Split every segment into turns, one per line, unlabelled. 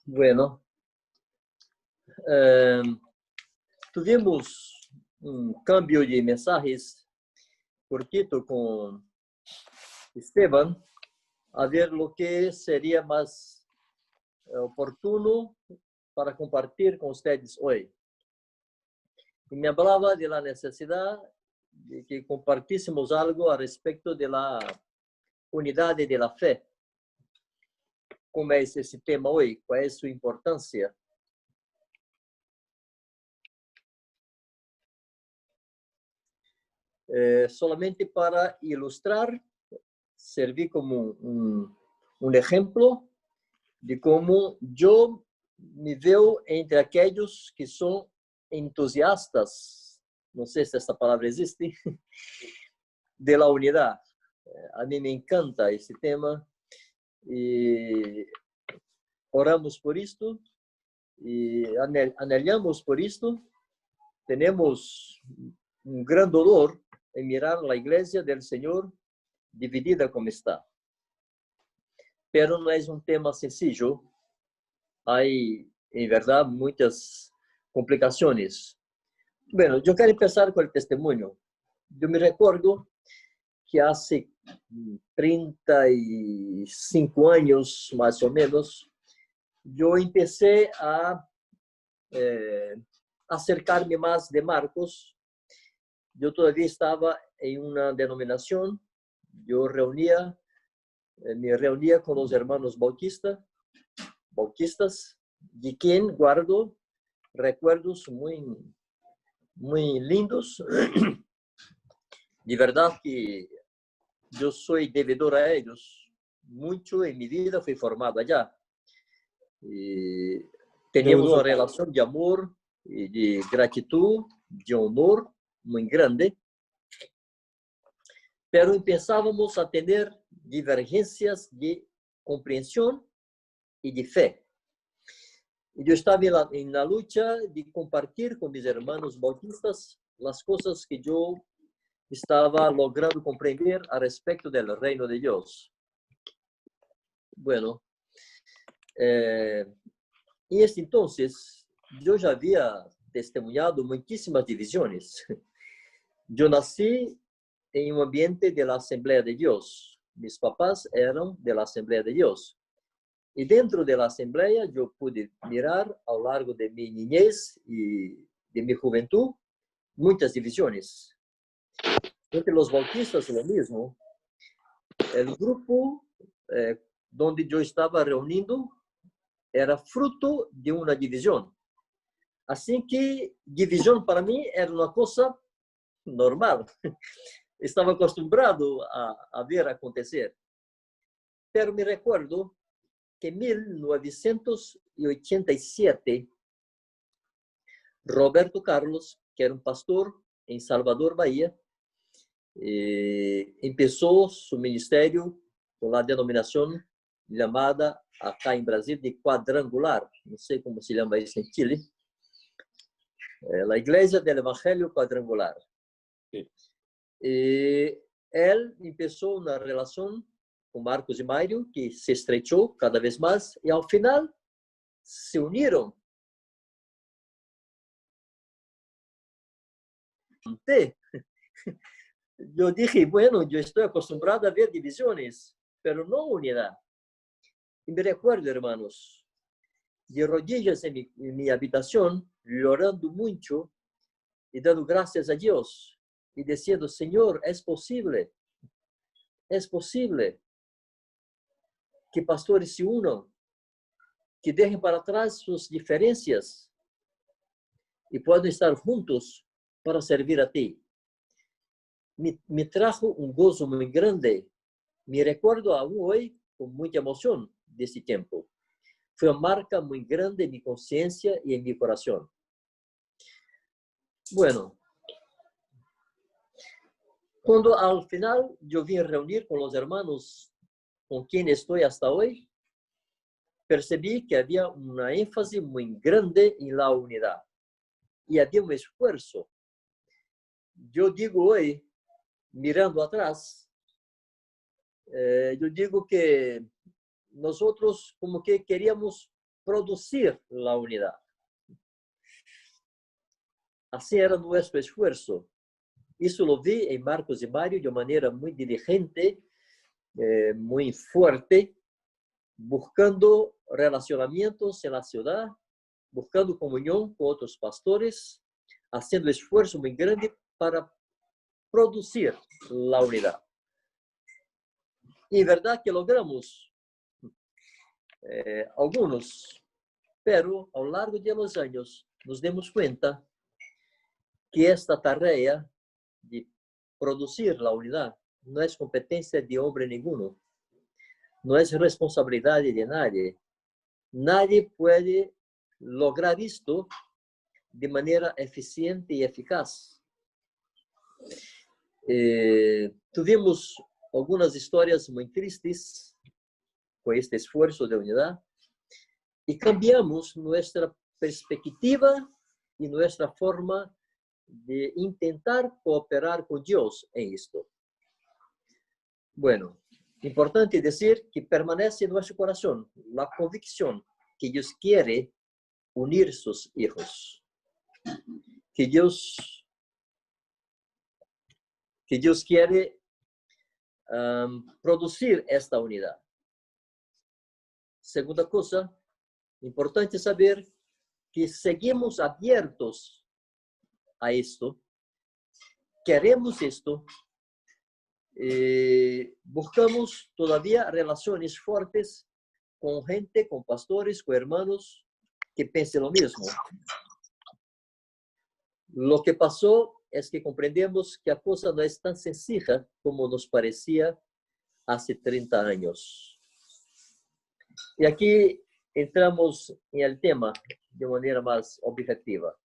Bueno, eh, tuvimos un cambio de mensajes cortito con Esteban, a ver lo que sería más oportuno para compartir con ustedes hoy. Y me hablaba de la necesidad de que compartísemos algo a respecto de la unidad de la fe. ¿Cómo es ese tema hoy? ¿Cuál es su importancia? Solamente para ilustrar, serví como un ejemplo de cómo yo me veo entre aquellos que son entusiastas, no sé si esta palabra existe, de la unidad. A mí me encanta ese tema y oramos por esto y anhelamos por esto. Tenemos un gran dolor en mirar la iglesia del Señor dividida como está. Pero no es un tema sencillo. Hay, en verdad, muchas complicaciones. Bueno, yo quiero empezar con el testimonio. Yo me recuerdo que hace 35 años, más o menos, yo empecé a acercarme más de Marcos. Yo todavía estaba en una denominación. Yo me reunía con los hermanos bautistas, de quien guardo recuerdos muy lindos. De verdad que yo soy devedor a ellos. Mucho en mi vida fui formado allá. Y teníamos una relación de amor y de gratitud, de honor muy grande. Pero empezábamos a tener divergencias de comprensión y de fe. Y yo estaba en la lucha de compartir con mis hermanos bautistas las cosas que yo estaba logrando comprender a respecto del reino de Dios. Bueno, y entonces yo ya había testemunhado muchísimas divisiones. Yo nací en un ambiente de la Asamblea de Dios. Mis papás eran de la Asamblea de Dios. Y dentro de la Asamblea yo pude mirar a lo largo de mi niñez y de mi juventud muchas divisiones. Entre los bautistas lo mismo. El grupo donde yo estaba reuniendo era fruto de una división. Así que división para mí era una cosa normal. Estaba acostumbrado a ver acontecer. Pero me recuerdo que en 1987, Roberto Carlos, que era un pastor en Salvador, Bahía, empezó su ministerio con la denominación llamada acá en Brasil de cuadrangular. No sé cómo se llama eso en Chile. La Iglesia del Evangelio Cuadrangular. Sí. Él empezó una relación con Marcos y Mayrio que se estrechó cada vez más y al final se unieron. Yo dije, bueno, yo estoy acostumbrado a ver divisiones, pero no unidad. Y me recuerdo, hermanos, de rodillas en mi habitación, llorando mucho y dando gracias a Dios y diciendo, Señor, es posible que pastores se unan, que dejen para atrás sus diferencias y puedan estar juntos para servir a ti. Me trajo un gozo muy grande. Me recuerdo aún hoy con mucha emoción de ese tiempo. Fue una marca muy grande en mi conciencia y en mi corazón. Bueno, cuando al final yo vine a reunir con los hermanos con quienes estoy hasta hoy, percibí que había una énfasis muy grande en la unidad y había un esfuerzo. Yo digo hoy, mirando atrás, yo digo que nosotros como que queríamos producir la unidad. Así era nuestro esfuerzo. Eso lo vi en Marcos y Mario de manera muy diligente, muy fuerte, buscando relacionamientos en la ciudad, buscando comunión con otros pastores, haciendo esfuerzo muy grande para producir la unidad. Y verdad que logramos algunos, pero a lo largo de los años nos dimos cuenta que esta tarea de producir la unidad no es competencia de hombre ninguno, no es responsabilidad de nadie. Nadie puede lograr esto de manera eficiente y eficaz. Tuvimos algunas historias muy tristes con este esfuerzo de unidad y cambiamos nuestra perspectiva y nuestra forma de intentar cooperar con Dios en esto. Bueno, importante decir que permanece en nuestro corazón la convicción que Dios quiere unir sus hijos, que Dios quiere producir esta unidad. Segunda cosa, importante saber que seguimos abiertos a esto, queremos esto, buscamos todavía relaciones fuertes con gente, con pastores, con hermanos que piensen lo mismo. Lo que pasó es que comprendemos que la cosa no es tan sencilla como nos parecía hace 30 años. Y aquí entramos en el tema de manera más objetiva.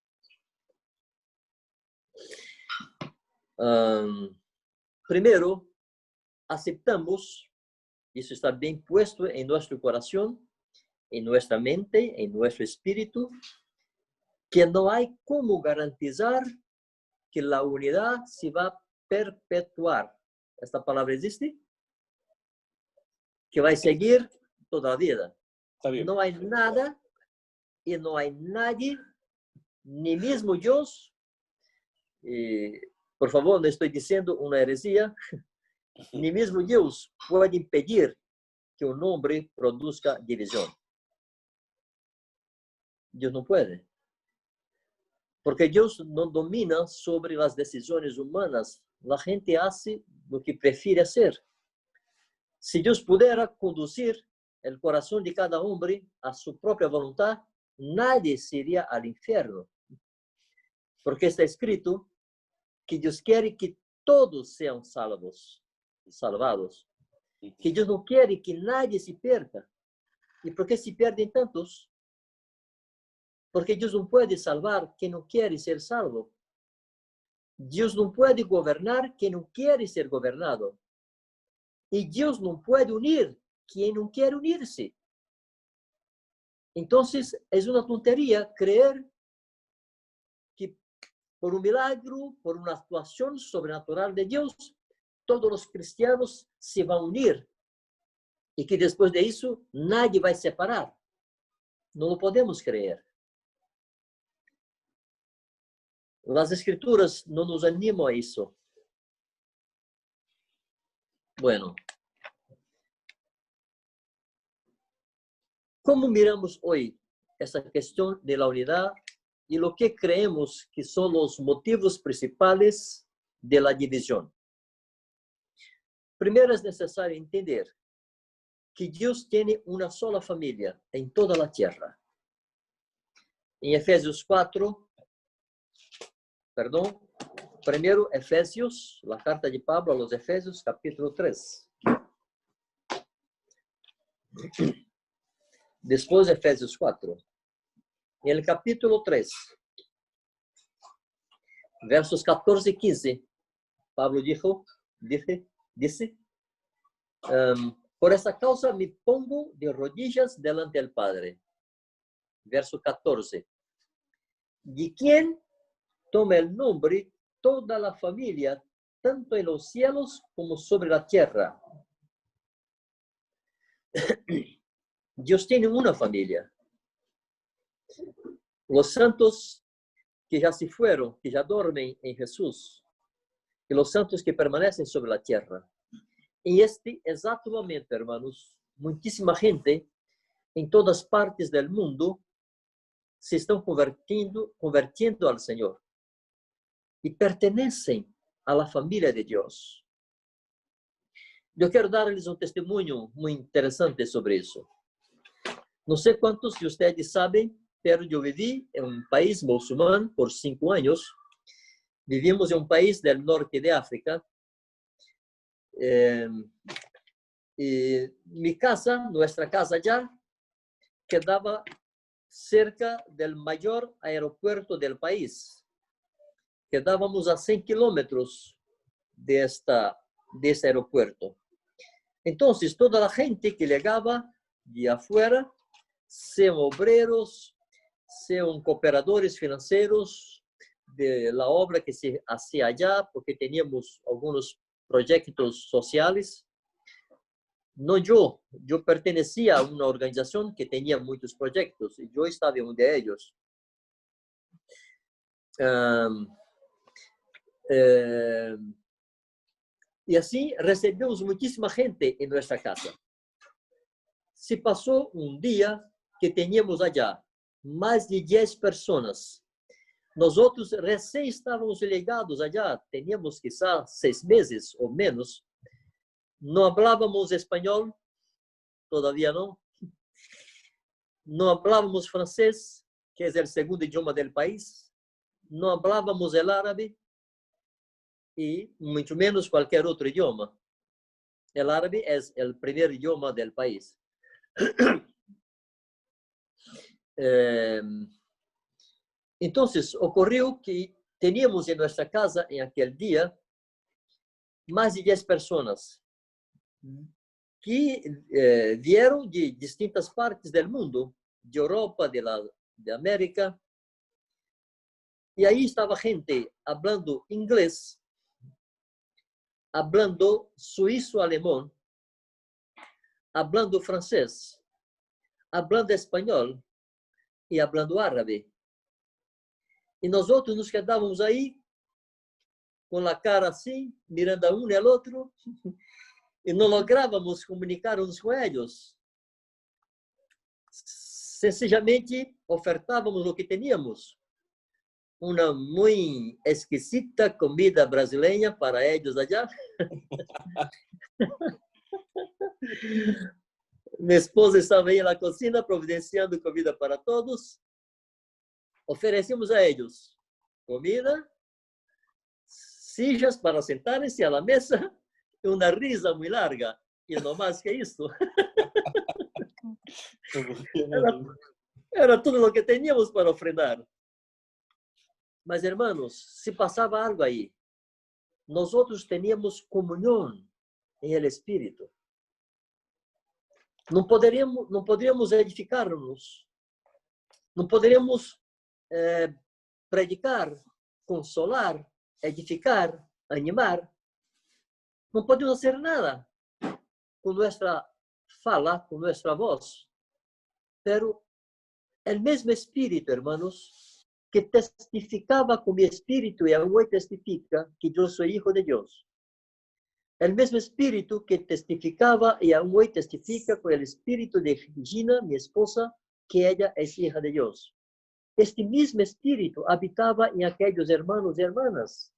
Primero, aceptamos, eso está bien puesto en nuestro corazón, en nuestra mente, en nuestro espíritu, que no hay cómo garantizar que la unidad se va a perpetuar. ¿Esta palabra existe? Que va a seguir toda la vida.
Está bien.
No hay nada y no hay nadie, ni mismo Dios, por favor, no estoy diciendo una heresía, ni mismo Dios puede impedir que un hombre produzca división. Dios no puede. Porque Dios no domina sobre las decisiones humanas. La gente hace lo que prefiere hacer. Si Dios pudiera conducir el corazón de cada hombre a su propia voluntad, nadie se iría al infierno. Porque está escrito que Dios quiere que todos sean salvados. Que Dios no quiere que nadie se pierda. ¿Y por qué se pierden tantos? Porque Dios no puede salvar quien no quiere ser salvo. Dios no puede gobernar quien no quiere ser gobernado. Y Dios no puede unir quien no quiere unirse. Entonces, es una tontería creer que por un milagro, por una actuación sobrenatural de Dios, todos los cristianos se van a unir y que después de eso nadie va a separar. No lo podemos creer. Las escrituras no nos animan a eso. Bueno, ¿cómo miramos hoy esa cuestión de la unidad y lo que creemos que son los motivos principales de la división? Primero es necesario entender que Dios tiene una sola familia en toda la tierra. En Efesios 4, primero Efesios, la carta de Pablo a los Efesios, capítulo 3. Después de Efesios 4. En el capítulo 3, versos 14 y 15, Pablo dice, por esta causa me pongo de rodillas delante del Padre. Verso 14. De quien toma el nombre toda la familia, tanto en los cielos como sobre la tierra. Dios tiene una familia. Los santos que ya se fueron, que ya duermen en Jesús, y los santos que permanecen sobre la tierra. En este exacto momento, hermanos, muchísima gente en todas partes del mundo se están convirtiendo al Señor y pertenecen a la familia de Dios. Yo quiero darles un testimonio muy interesante sobre eso. No sé cuántos de ustedes saben, pero yo viví en un país musulmán por 5 años. Vivimos en un país del norte de África. Y mi casa, nuestra casa ya, quedaba cerca del mayor aeropuerto del país. Quedábamos a 100 kilómetros de este aeropuerto. Entonces, toda la gente que llegaba de afuera, sean obreros, sean cooperadores financieros de la obra que se hacía allá, porque teníamos algunos proyectos sociales. No yo pertenecía a una organización que tenía muchos proyectos y yo estaba en uno de ellos. Y así recibimos muchísima gente en nuestra casa. Se pasó un día que teníamos allá más de 10 personas. Nosotros recién estábamos llegados allá, teníamos quizás 6 meses o menos. No hablábamos español, todavía no. No hablábamos francés, que es el segundo idioma del país. No hablábamos el árabe y mucho menos cualquier otro idioma. El árabe es el primer idioma del país. Entonces, ocurrió que teníamos en nuestra casa en aquel día más de 10 personas que vieron de distintas partes del mundo, de Europa, de América. Y ahí estaba gente hablando inglés, hablando suizo-alemán, hablando francés, hablando español y hablando árabe. Y nosotros nos quedamos ahí con la cara así, mirando a uno y al otro, y no lográbamos comunicarnos con ellos. Sencillamente ofertábamos lo que teníamos. Una muy exquisita comida brasileña para ellos allá. Mi esposa estaba ahí en la cocina providenciando comida para todos. Oferecimos a ellos comida, sillas para sentarse a la mesa y una risa muy larga. Y no más que esto. Era todo lo que teníamos para ofrendar. Mas, hermanos, se pasaba algo ahí. Nosotros teníamos comunión en el Espíritu. No poderíamos edificarnos. No poderíamos predicar, consolar, edificar, animar. No podemos hacer nada con nuestra fala, con nuestra voz. Pero el mismo Espíritu, hermanos, que testificaba con mi espíritu y aún hoy testifica que yo soy hijo de Dios. El mismo espíritu que testificaba y aún hoy testifica con el espíritu de Regina, mi esposa, que ella es hija de Dios. Este mismo espíritu habitaba en aquellos hermanos y hermanas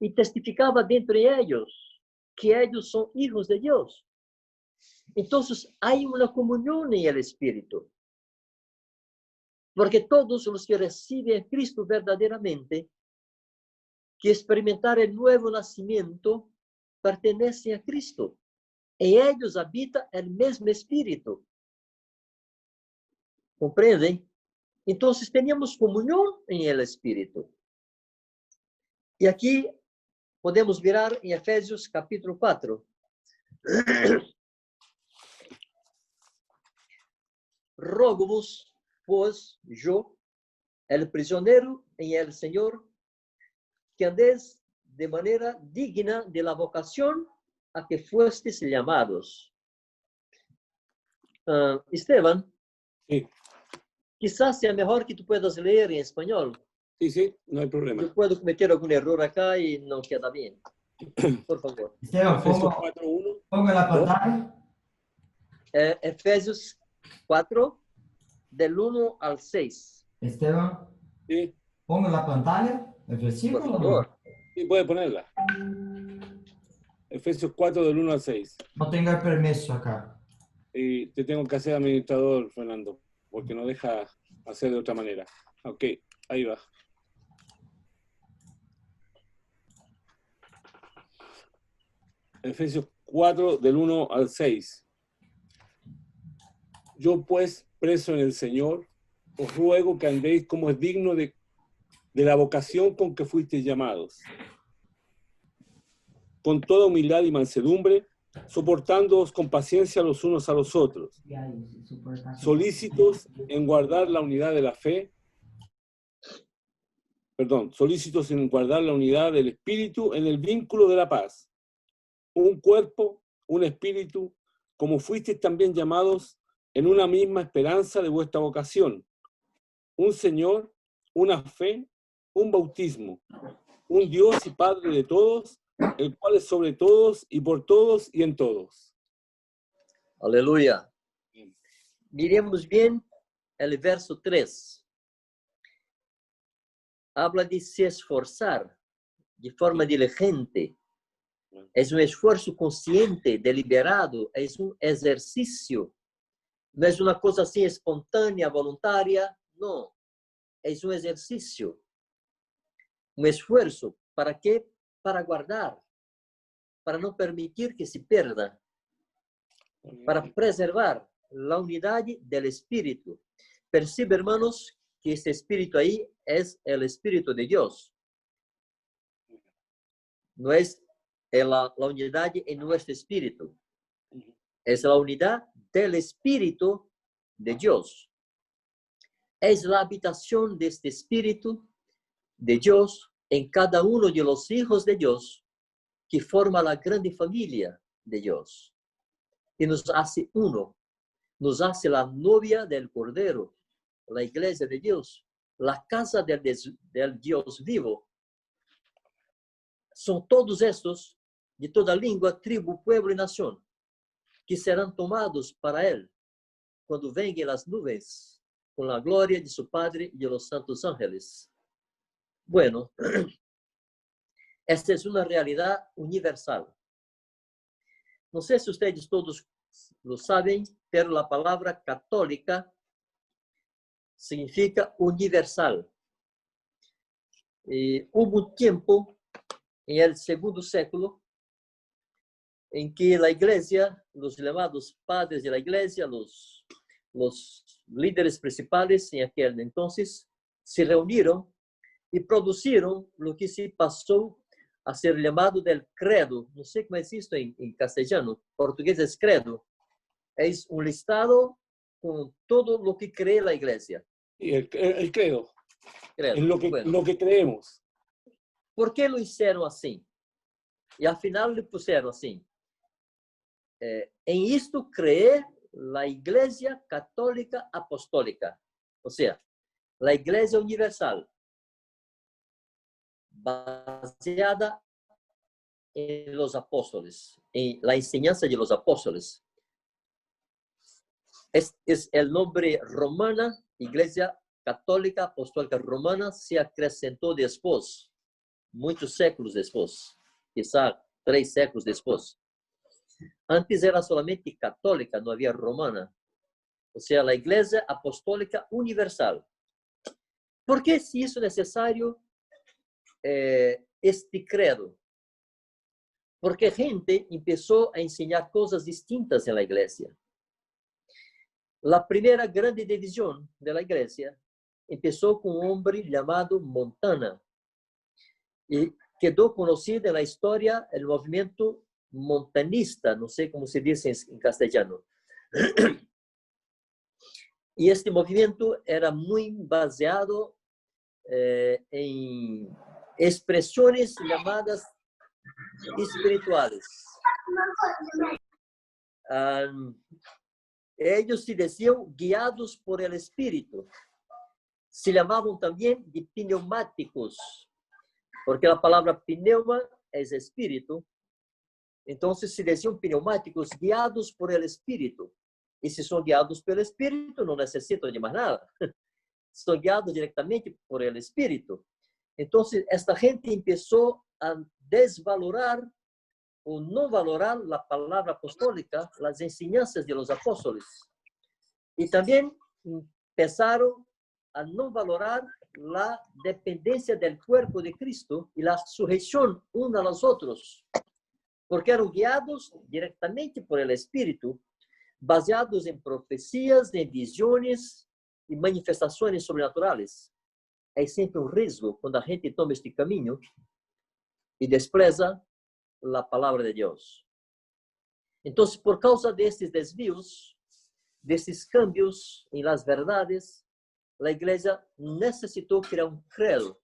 y testificaba dentro de ellos que ellos son hijos de Dios. Entonces hay una comunión en el espíritu. Porque todos los que reciben a Cristo verdaderamente, que experimentar el nuevo nacimiento, pertenecen a Cristo. En ellos habita el mismo Espíritu. ¿Comprenden? Entonces teníamos comunión en el Espíritu. Y aquí podemos mirar en Efesios capítulo 4. Rogo-vos, pues, yo, el prisionero en el Señor, que andéis de manera digna de la vocación a que fuestes llamados. Esteban,
Sí,
quizás sea mejor que tú puedas leer en español.
sí, no hay problema.
Yo puedo cometer algún error acá y no queda bien. Por favor.
Esteban,
Efesios 4:1.
pongo en la pantalla.
Efesios 4, del 1 al 6.
Esteban,
Sí,
pongo en la pantalla el
Por
versículo.
favor.
sí, puede ponerla. Efesios 4 del 1 al 6.
No tengo el permiso acá.
Y te tengo que hacer administrador, Fernando, porque no deja hacer de otra manera. Ok, ahí va. Efesios 4 del 1 al 6. Yo pues, preso en el Señor, os ruego que andéis como es digno de la vocación con que fuisteis llamados, con toda humildad y mansedumbre, soportándoos con paciencia los unos a los otros, solícitos en guardar la unidad de la fe, solícitos en guardar la unidad del espíritu en el vínculo de la paz. Un cuerpo, un espíritu, como fuisteis también llamados en una misma esperanza de vuestra vocación. Un Señor, una fe, un bautismo, un Dios y Padre de todos, el cual es sobre todos y por todos y en todos.
Aleluya. Miremos bien el verso 3. Habla de se esforzar de forma diligente. Es un esfuerzo consciente, deliberado, es un ejercicio. No es una cosa así espontánea, voluntaria, no. Es un ejercicio, un esfuerzo. ¿Para qué? Para guardar, para no permitir que se pierda, para preservar la unidad del espíritu. Percibe, hermanos, que ese espíritu ahí es el espíritu de Dios. No es la unidad en nuestro espíritu. Es la unidad del espíritu de Dios. Es la habitación de este espíritu de Dios en cada uno de los hijos de Dios que forma la grande familia de Dios. Y nos hace uno, nos hace la novia del Cordero, la iglesia de Dios, la casa del Dios vivo. Son todos estos, de toda língua, tribu, pueblo y nación, que serán tomados para Él cuando vengan las nubes con la gloria de su Padre y de los santos ángeles. Bueno, esta es una realidad universal. No sé si ustedes todos lo saben, pero la palabra católica significa universal. Hubo un tiempo, en el segundo século, en que la iglesia, los llamados padres de la iglesia, los líderes principales en aquel entonces, se reunieron y produjeron lo que se pasó a ser llamado del credo. No sé cómo es esto en castellano. Portugués es credo. Es un listado con todo lo que cree la iglesia.
Y el credo,
Credo.
es lo que creemos.
¿Por qué lo hicieron así? Y al final le pusieron así. En esto cree la Iglesia Católica Apostólica. O sea, la Iglesia Universal, baseada en los apóstoles, en la enseñanza de los apóstoles. Es el nombre romana, Iglesia Católica Apostólica Romana, se acrescentó después, muchos séculos después, quizá 3 séculos después. Antes era solamente católica, no había romana. O sea, la Iglesia Apostólica Universal. ¿Por qué se hizo necesario este credo? Porque gente empezó a enseñar cosas distintas en la iglesia. La primera grande división de la iglesia empezó con un hombre llamado Montana y quedó conocido en la historia el movimiento montanista, no sé cómo se dice en castellano. Y este movimiento era muy baseado en expresiones llamadas espirituales. Ellos se decían guiados por el Espíritu. Se llamaban también de pneumáticos, porque la palabra pneuma es espíritu. Entonces se decían pneumáticos, guiados por el Espíritu. Y si son guiados por el Espíritu, no necesitan de más nada. Son guiados directamente por el Espíritu. Entonces, esta gente empezó a desvalorar o no valorar la palabra apostólica, las enseñanzas de los apóstoles. Y también empezaron a no valorar la dependencia del cuerpo de Cristo y la sujeción unos a los otros, porque eran guiados directamente por el Espíritu, baseados en profecías, en visiones y manifestaciones sobrenaturales. Hay siempre un riesgo cuando la gente toma este camino y despreza la palabra de Dios. Entonces, por causa de estos desvíos, de estos cambios en las verdades, la iglesia necesitó crear un credo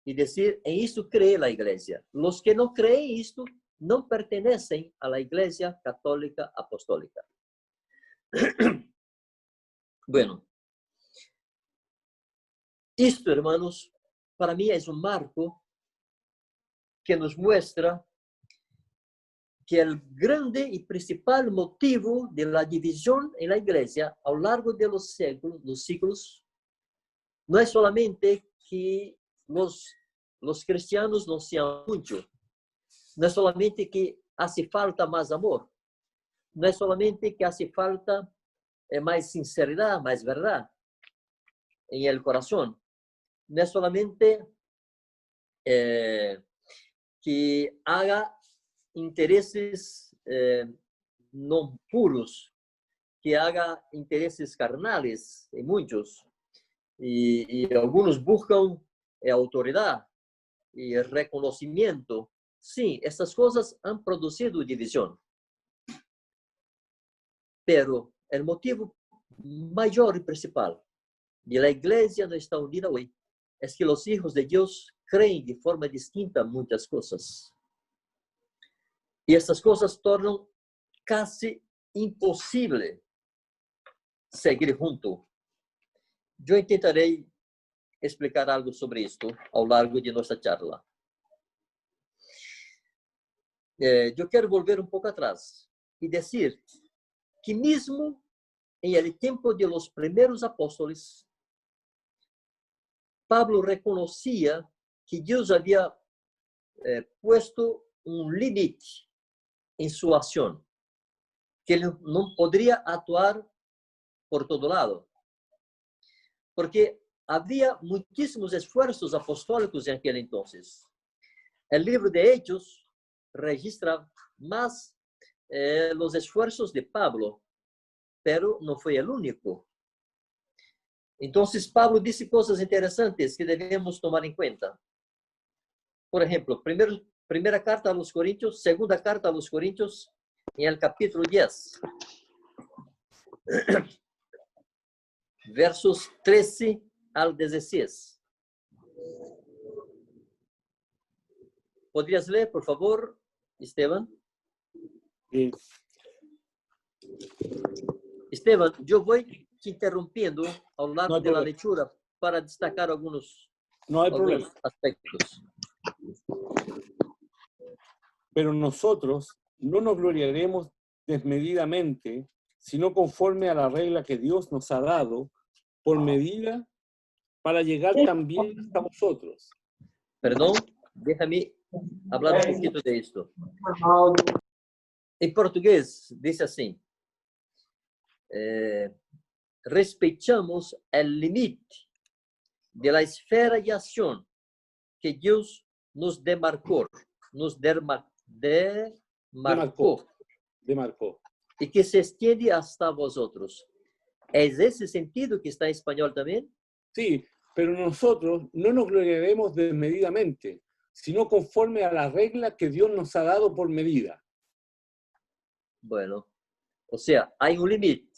y decir, en esto cree la iglesia. Los que no creen esto no pertenecen a la iglesia católica apostólica. Bueno, esto, hermanos, para mí es un marco que nos muestra que el grande y principal motivo de la división en la iglesia a lo largo de los siglos, no es solamente que los cristianos no se aman mucho, no es solamente que hace falta más amor, no es solamente que hace falta más sinceridad, más verdad en el corazón, no es solamente que haga intereses no puros, que haga intereses carnales en muchos, y algunos buscan autoridad y reconocimiento. Sí, estas cosas han producido división, pero el motivo mayor y principal de la iglesia no está unida hoy es que los hijos de Dios creen de forma distinta muchas cosas. Y estas cosas tornan casi imposible seguir junto. Yo intentaré explicar algo sobre esto a lo largo de nuestra charla. Yo quiero volver un poco atrás y decir que mismo en el tiempo de los primeros apóstoles, Pablo reconocía que Dios había puesto un límite en su acción, que él no podría actuar por todo lado, porque había muchísimos esfuerzos apostólicos en aquel entonces. El libro de Hechos registra más los esfuerzos de Pablo, pero no fue el único. Entonces Pablo dice cosas interesantes que debemos tomar en cuenta. Por ejemplo, primera carta a los Corintios, segunda carta a los Corintios, en el capítulo 10, versos 13 al 16. ¿Podrías leer, por favor, Esteban?
Sí.
Esteban, yo voy interrumpiendo a lo largo
No hay
de la
problema.
lectura para destacar algunos
No hay problema.
aspectos.
Pero nosotros no nos gloriaremos desmedidamente, sino conforme a la regla que Dios nos ha dado por medida para llegar también hasta vosotros.
Perdón, déjame hablar un poquito de esto. En portugués dice así: respeitamos el límite de la esfera de acción que Dios nos demarcó,
Demarcó.
y que se extiende hasta vosotros. ¿Es ese sentido que está en español también?
Sí, pero nosotros no nos gloriaremos desmedidamente, sino conforme a la regla que Dios nos ha dado por medida.
Bueno, o sea, hay un límite.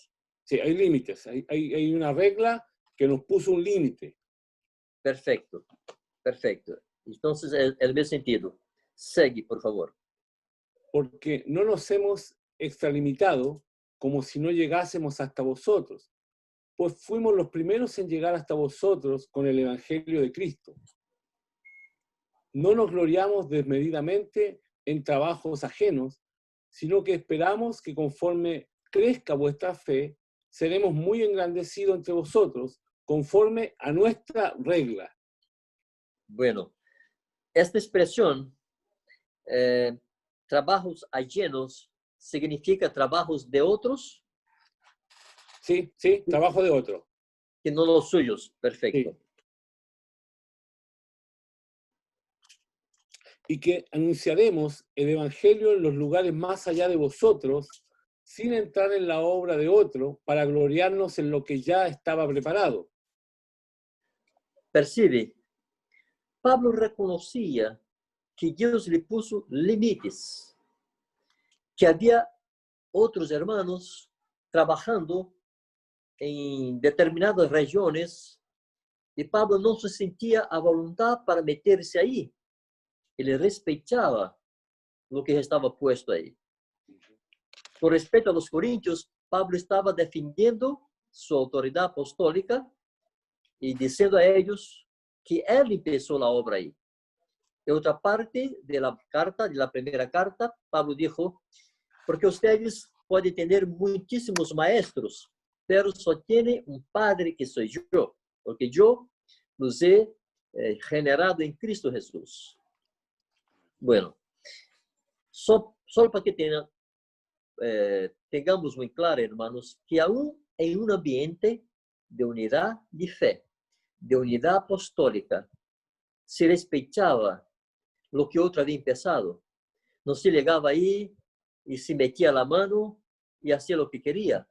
Sí, hay límites, hay una regla que nos puso un límite.
Perfecto, perfecto. Entonces, el mismo sentido. Sigue, por favor.
Porque no nos hemos extralimitado como si no llegásemos hasta vosotros, pues fuimos los primeros en llegar hasta vosotros con el Evangelio de Cristo. No nos gloriamos desmedidamente en trabajos ajenos, sino que esperamos que conforme crezca vuestra fe, seremos muy engrandecidos entre vosotros, conforme a nuestra regla.
Bueno, esta expresión, trabajos ajenos, significa trabajos de otros
Sí, sí, trabajo de otro.
que no los suyos. Perfecto.
Sí. Y que anunciaremos el Evangelio en los lugares más allá de vosotros, sin entrar en la obra de otro, para gloriarnos en lo que ya estaba preparado.
Percibe, Pablo reconocía que Dios le puso límites, que había otros hermanos trabajando en determinadas regiones y Pablo no se sentía a voluntad para meterse ahí. Él respetaba lo que estaba puesto ahí. Por respeto a los corintios, Pablo estaba defendiendo su autoridad apostólica y diciendo a ellos que él empezó la obra ahí. En otra parte de la carta, de la primera carta, Pablo dijo, porque ustedes pueden tener muchísimos maestros, pero solo tiene un padre que soy yo, porque yo los he generado en Cristo Jesús. Bueno, solo para que tengamos muy claro, hermanos, que aún en un ambiente de unidad de fe, de unidad apostólica, se respetaba lo que otro había empezado. No se llegaba ahí y se metía la mano y hacía lo que quería.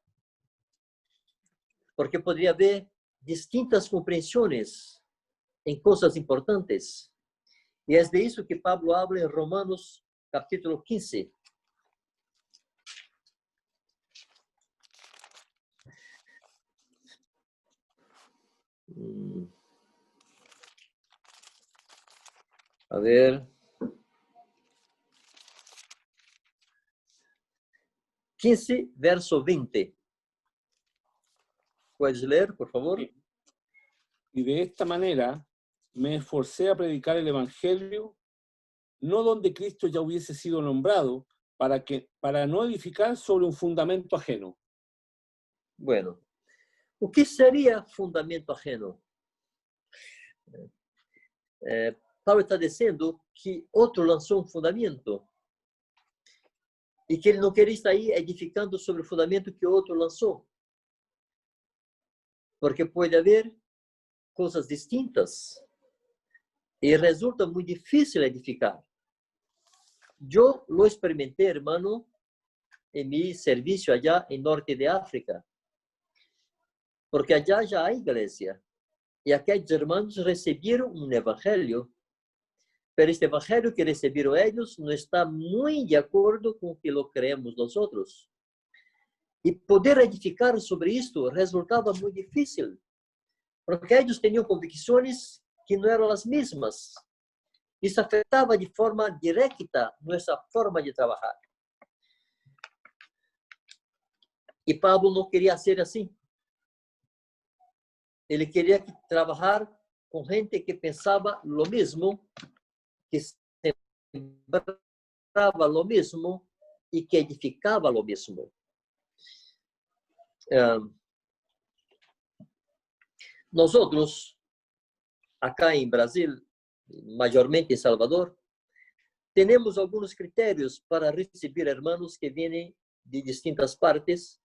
Porque podría haber distintas comprensiones en cosas importantes. Y es de eso que Pablo habla en Romanos capítulo 15. A ver. 15, verso 20. ¿Puedes leer, por favor?
Y de esta manera me esforcé a predicar el Evangelio, no donde Cristo ya hubiese sido nombrado, para no edificar sobre un fundamento ajeno.
Bueno, o que seria fundamento ajeno? Paulo está dizendo que outro lançou um fundamento e que ele não queria estar aí edificando sobre o fundamento que outro lançou. Porque pode haver coisas distintas e resulta muito difícil edificar. Eu lo experimentei, hermano, em meu serviço allá em norte de África. Porque allá já há igreja. E aqueles irmãos receberam um evangelho, pero este evangelho que receberam eles não está muito de acordo com o que lo creemos nós outros. E poder edificar sobre isto resultava muito difícil, porque eles tinham convicções que não eram as mesmas. Isso afetava de forma direta nossa forma de trabalhar. E Pablo não queria ser assim. Ele queria trabalhar com gente que pensava lo mesmo, que sembrava lo mesmo e que edificava lo mesmo. Nós outros, acá em Brasil, majormente em Salvador, temos alguns critérios para receber irmãos que vêm de distintas partes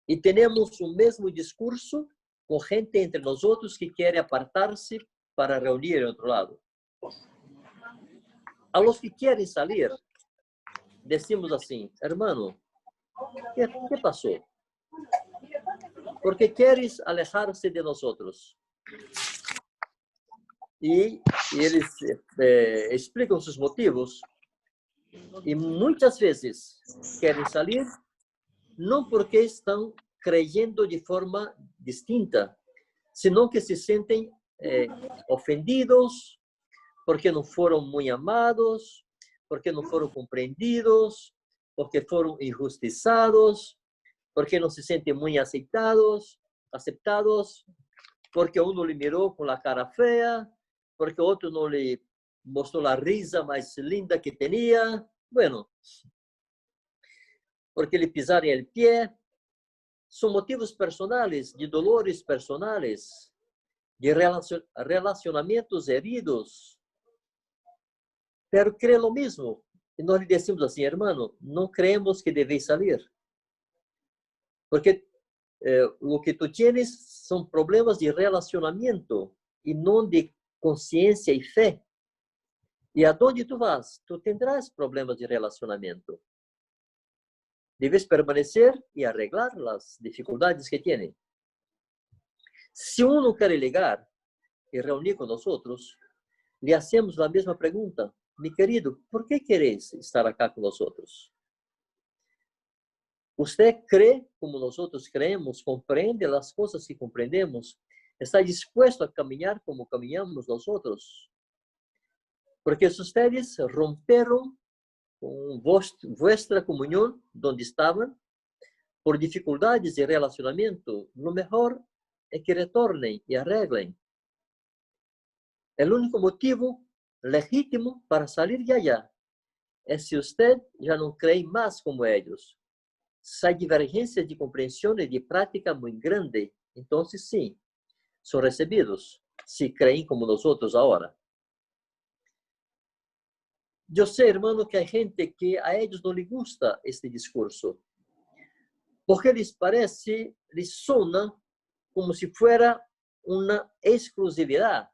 e temos o mesmo discurso com gente entre nós outros que querem apartar-se para reunir em outro lado. A los que querem sair, decimos assim, hermano, ¿qué passou? Porque queres alejar-se de nós outros. E eles explicam seus motivos e muitas vezes querem sair não porque estão creyendo de forma distinta, sino que se sentem ofendidos, porque não foram muito amados, porque não foram compreendidos, porque foram injustiçados, porque no se sienten muy aceptados, porque uno le miró con la cara fea, porque otro no le mostró la risa más linda que tenía. Bueno, porque le pisaron el pie. Son motivos personales, de dolores personales, de relacionamientos heridos. Pero cree lo mismo. Y nós le decimos así, hermano, no creemos que debéis salir. Porque lo que tú tienes son problemas de relacionamiento y no de conciencia y fe. Y a donde tú vas, tú tendrás problemas de relacionamiento. Debes permanecer y arreglar las dificultades que tiene. Si uno quiere llegar y reunir con nosotros, le hacemos la misma pregunta. Mi querido, ¿por qué queréis estar acá con nosotros? ¿Usted cree como nosotros creemos? ¿Comprende las cosas que comprendemos? ¿Está dispuesto a caminar como caminamos nosotros? Porque si ustedes romperon con vuestra comunión donde estaban, por dificultades de relacionamiento, lo mejor es que retornen y arreglen. El único motivo legítimo para salir de allá es si usted ya no cree más como ellos. Si hay divergencias de comprensión y de práctica muy grande, entonces sí, son recibidos, si creen como nosotros ahora. Yo sé, hermano, que hay gente que a ellos no les gusta este discurso, porque les parece, les suena como si fuera una exclusividad,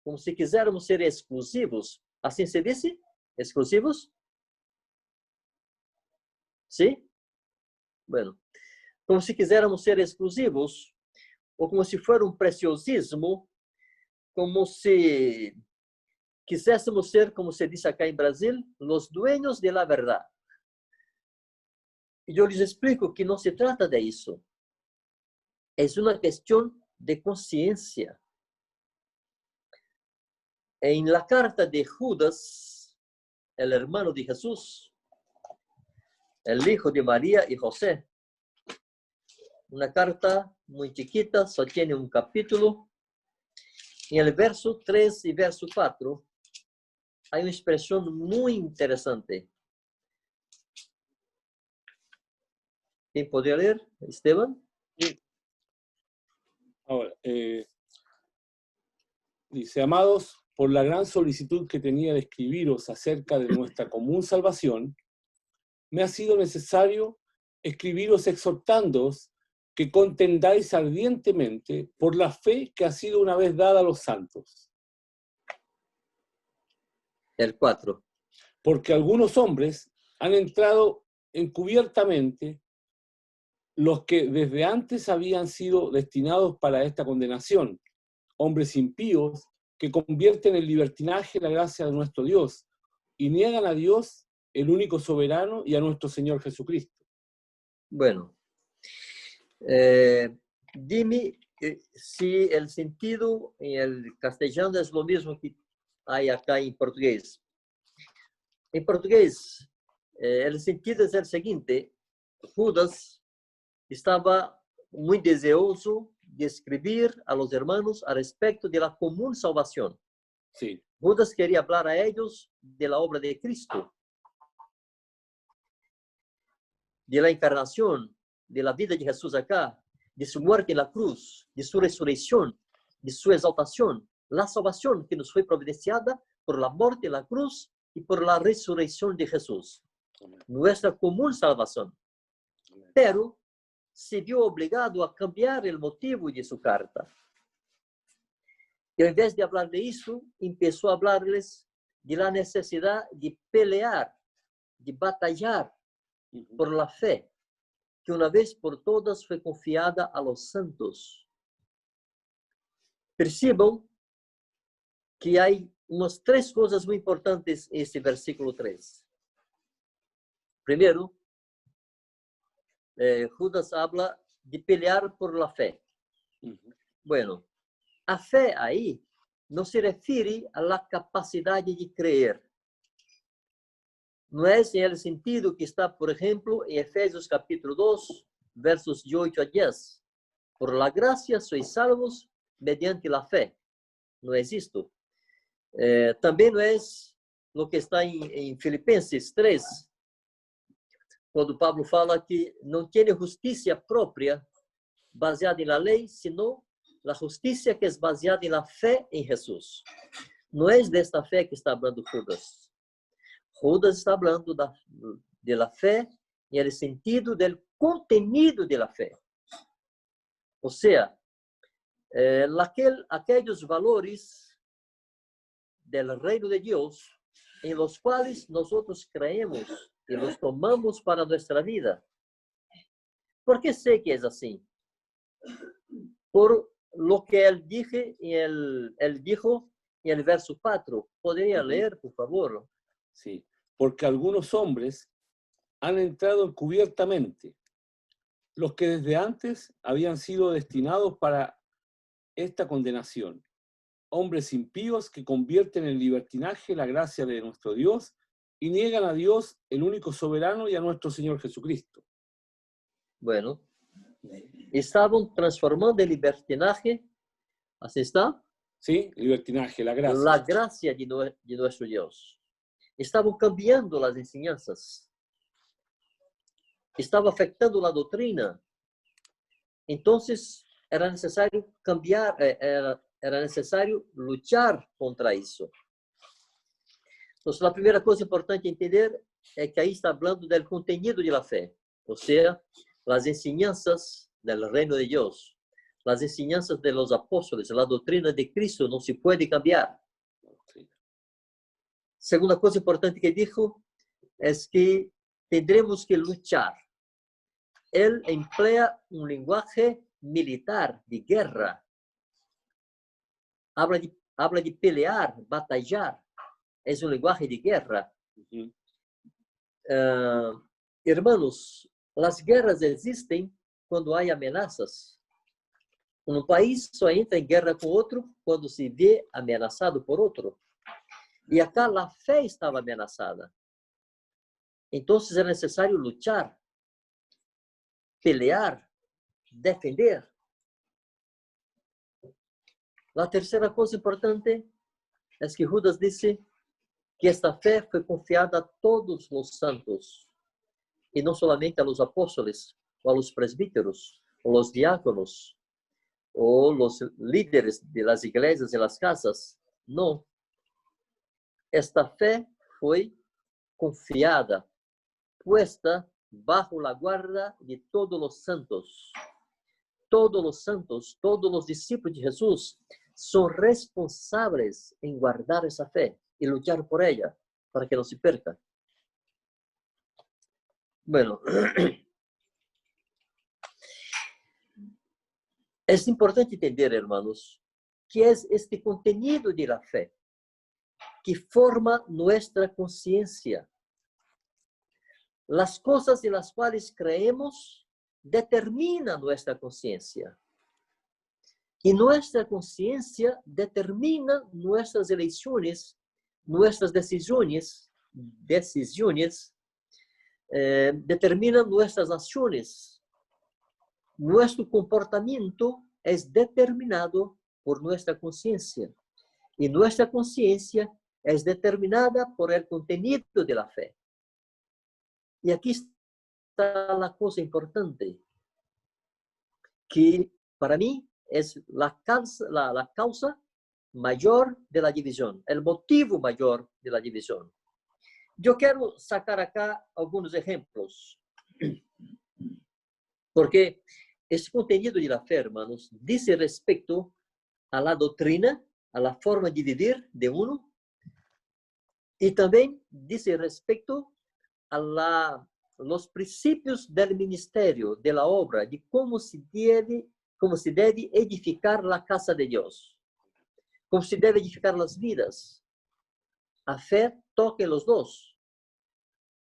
como si quisiéramos ser exclusivos. ¿Así se dice? ¿Exclusivos? ¿Sí? Bueno, como si quisiéramos ser exclusivos, o como si fuera un preciosismo, como si quiséssemos ser, como se dice acá en Brasil, los dueños de la verdad. Y yo les explico que no se trata de eso. Es una cuestión de conciencia. En la carta de Judas, el hermano de Jesús, el hijo de María y José, una carta muy chiquita, solo tiene un capítulo. En el verso 3 y verso 4, hay una expresión muy interesante. ¿Quién podría leer? Esteban.
Sí. Ahora, dice, amados, por la gran solicitud que tenía de escribiros acerca de nuestra común salvación, me ha sido necesario escribiros exhortándoos que contendáis ardientemente por la fe que ha sido una vez dada a los santos.
El 4.
Porque algunos hombres han entrado encubiertamente, los que desde antes habían sido destinados para esta condenación, hombres impíos que convierten en libertinaje la gracia de nuestro Dios y niegan a Dios, el único soberano, y a nuestro Señor Jesucristo.
Bueno, dime si el sentido en el castellano es lo mismo que hay acá en portugués. En portugués, el sentido es el siguiente. Judas estaba muy deseoso de escribir a los hermanos a respecto de la común salvación.
Sí.
Judas quería hablar a ellos de la obra de Cristo, de la encarnación, de la vida de Jesús acá, de su muerte en la cruz, de su resurrección, de su exaltación, la salvación que nos fue providenciada por la muerte en la cruz y por la resurrección de Jesús.
Amén.
Nuestra común salvación.
Amén.
Pero se vio obligado a cambiar el motivo de su carta. Y en vez de hablar de eso, empezó a hablarles de la necesidad de pelear, de batallar por la fe, que una vez por todas fue confiada a los santos. Perciban que hay unas 3 cosas muy importantes en este versículo 3. Primero, Judas habla de pelear por la fe. Bueno, a fe ahí no se refiere a la capacidad de creer. No es en el sentido que está, por ejemplo, en Efesios capítulo 2, versos de 8 a 10. Por la gracia sois salvos mediante la fe. No es esto. También no es lo que está en Filipenses 3, cuando Pablo fala que no tiene justicia propia baseada en la ley, sino la justicia que es baseada en la fe en Jesús. No es de esta fe que está hablando Judas. Judas está hablando de la fe en el sentido del contenido de la fe. O sea, aquellos valores del reino de Dios en los cuales nosotros creemos y los tomamos para nuestra vida. ¿Por qué sé que es así? Por lo que él dijo en el verso 4. ¿Podría leer, por favor?
Sí, porque algunos hombres han entrado encubiertamente, los que desde antes habían sido destinados para esta condenación, hombres impíos que convierten en libertinaje la gracia de nuestro Dios y niegan a Dios, el único soberano, y a nuestro Señor Jesucristo.
Bueno, estaban transformando el libertinaje, ¿así está?
Sí, libertinaje, la gracia.
La gracia de nuestro Dios. Estaban cambiando las enseñanzas. Estaba afectando la doctrina. Entonces, era necesario cambiar, era necesario luchar contra eso. Entonces, la primera cosa importante entender es que ahí está hablando del contenido de la fe, o sea, las enseñanzas del reino de Dios, las enseñanzas de los apóstoles, la doctrina de Cristo no se puede cambiar. Segunda cosa importante que dijo es que tendremos que luchar. Él emplea un lenguaje militar, de guerra. Habla de pelear, batallar. Es un lenguaje de guerra. Hermanos, las guerras existen cuando hay amenazas. Un país só entra en guerra con otro cuando se ve amenazado por otro. Y acá la fe estaba amenazada. Entonces era necesario luchar, pelear, defender. La tercera cosa importante es que Judas dice que esta fe fue confiada a todos los santos y no solamente a los apóstoles o a los presbíteros o los diáconos o los líderes de las iglesias y las casas. No. Esta fe fue confiada, puesta bajo la guarda de todos los santos. Todos los santos, todos los discípulos de Jesús son responsables en guardar esa fe y luchar por ella para que no se pierda. Bueno, es importante entender, hermanos, que es este contenido de la fe que forma nuestra conciencia. Las cosas en las cuales creemos determinan nuestra conciencia. Y nuestra conciencia determina nuestras elecciones, nuestras decisiones, determinan nuestras acciones. Nuestro comportamiento es determinado por nuestra conciencia. Y nuestra conciencia es determinada por el contenido de la fe. Y aquí está la cosa importante, que para mí es la causa mayor de la división, el motivo mayor de la división. Yo quiero sacar acá algunos ejemplos, porque este contenido de la fe, hermanos, dice respecto a la doctrina, a la forma de vivir de uno, y también dice respecto a los principios del ministerio, de la obra, de cómo se debe edificar la casa de Dios, cómo se debe edificar las vidas. A fe toca en los dos.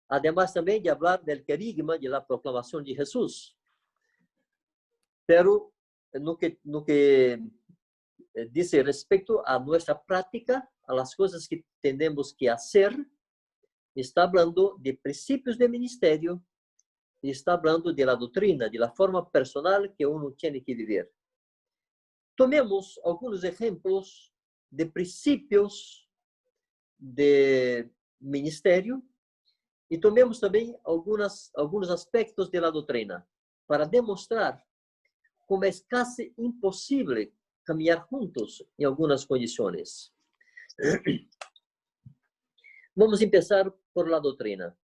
Además también de hablar del querigma de la proclamación de Jesús. Pero no que dice respecto a nuestra práctica, a las cosas que tenemos que hacer, está hablando de principios de ministerio y está hablando de la doctrina, de la forma personal que uno tiene que vivir. Tomemos algunos ejemplos de principios de ministerio y tomemos también algunos aspectos de la doctrina para demostrar cómo es casi imposible caminar juntos en algunas condiciones. Vamos a empezar por la doctrina.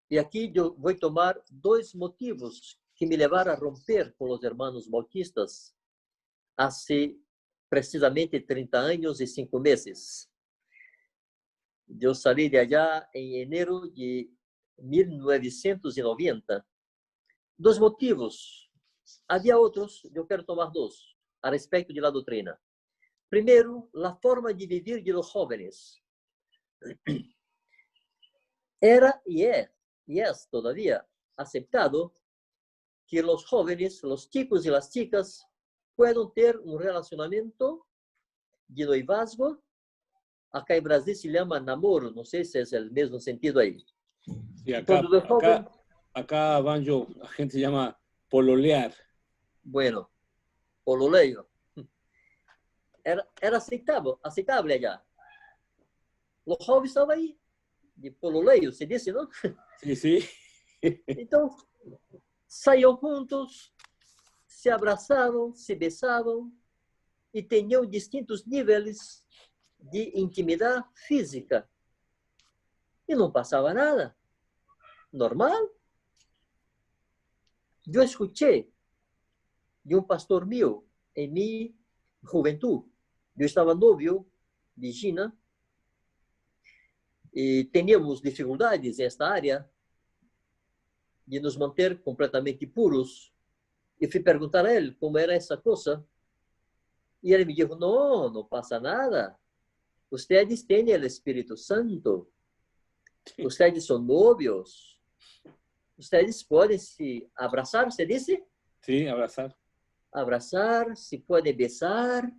Y aquí yo voy a tomar dos motivos que me llevaron a romper con los hermanos bautistas hace precisamente 30 años y 5 meses. Yo salí de allá en enero de 1990. Dos motivos. Había otros, yo quiero tomar dos, a respecto de la doctrina. Primero, la forma de vivir de los jóvenes. Era y es todavía aceptado que los jóvenes, los chicos y las chicas, puedan tener un relacionamiento de noivazgo. Acá en Brasil se llama namoro, no sé si es el mismo sentido ahí.
Y acá Banjo, la gente llama pololear.
Bueno, pololeo. Era aceptable allá. Los jóvenes estaban ahí, de pololeo, se dice, ¿no?
Sí, sí.
Então, saíam juntos, se abraçavam, se besavam e tinham distintos níveis de intimidade física. E não passava nada. Normal. Eu escutei de um pastor meu em minha juventude. Eu estava novio de Gina e tínhamos dificuldades nesta área de nos manter completamente puros. E fui perguntar a ele como era essa coisa. E ele me disse, não passa nada. Ustedes têm o Espírito Santo. Ustedes são novios. Ustedes podem se abraçar, você disse?
Sí, abrazar.
Abraçar, se podem besar,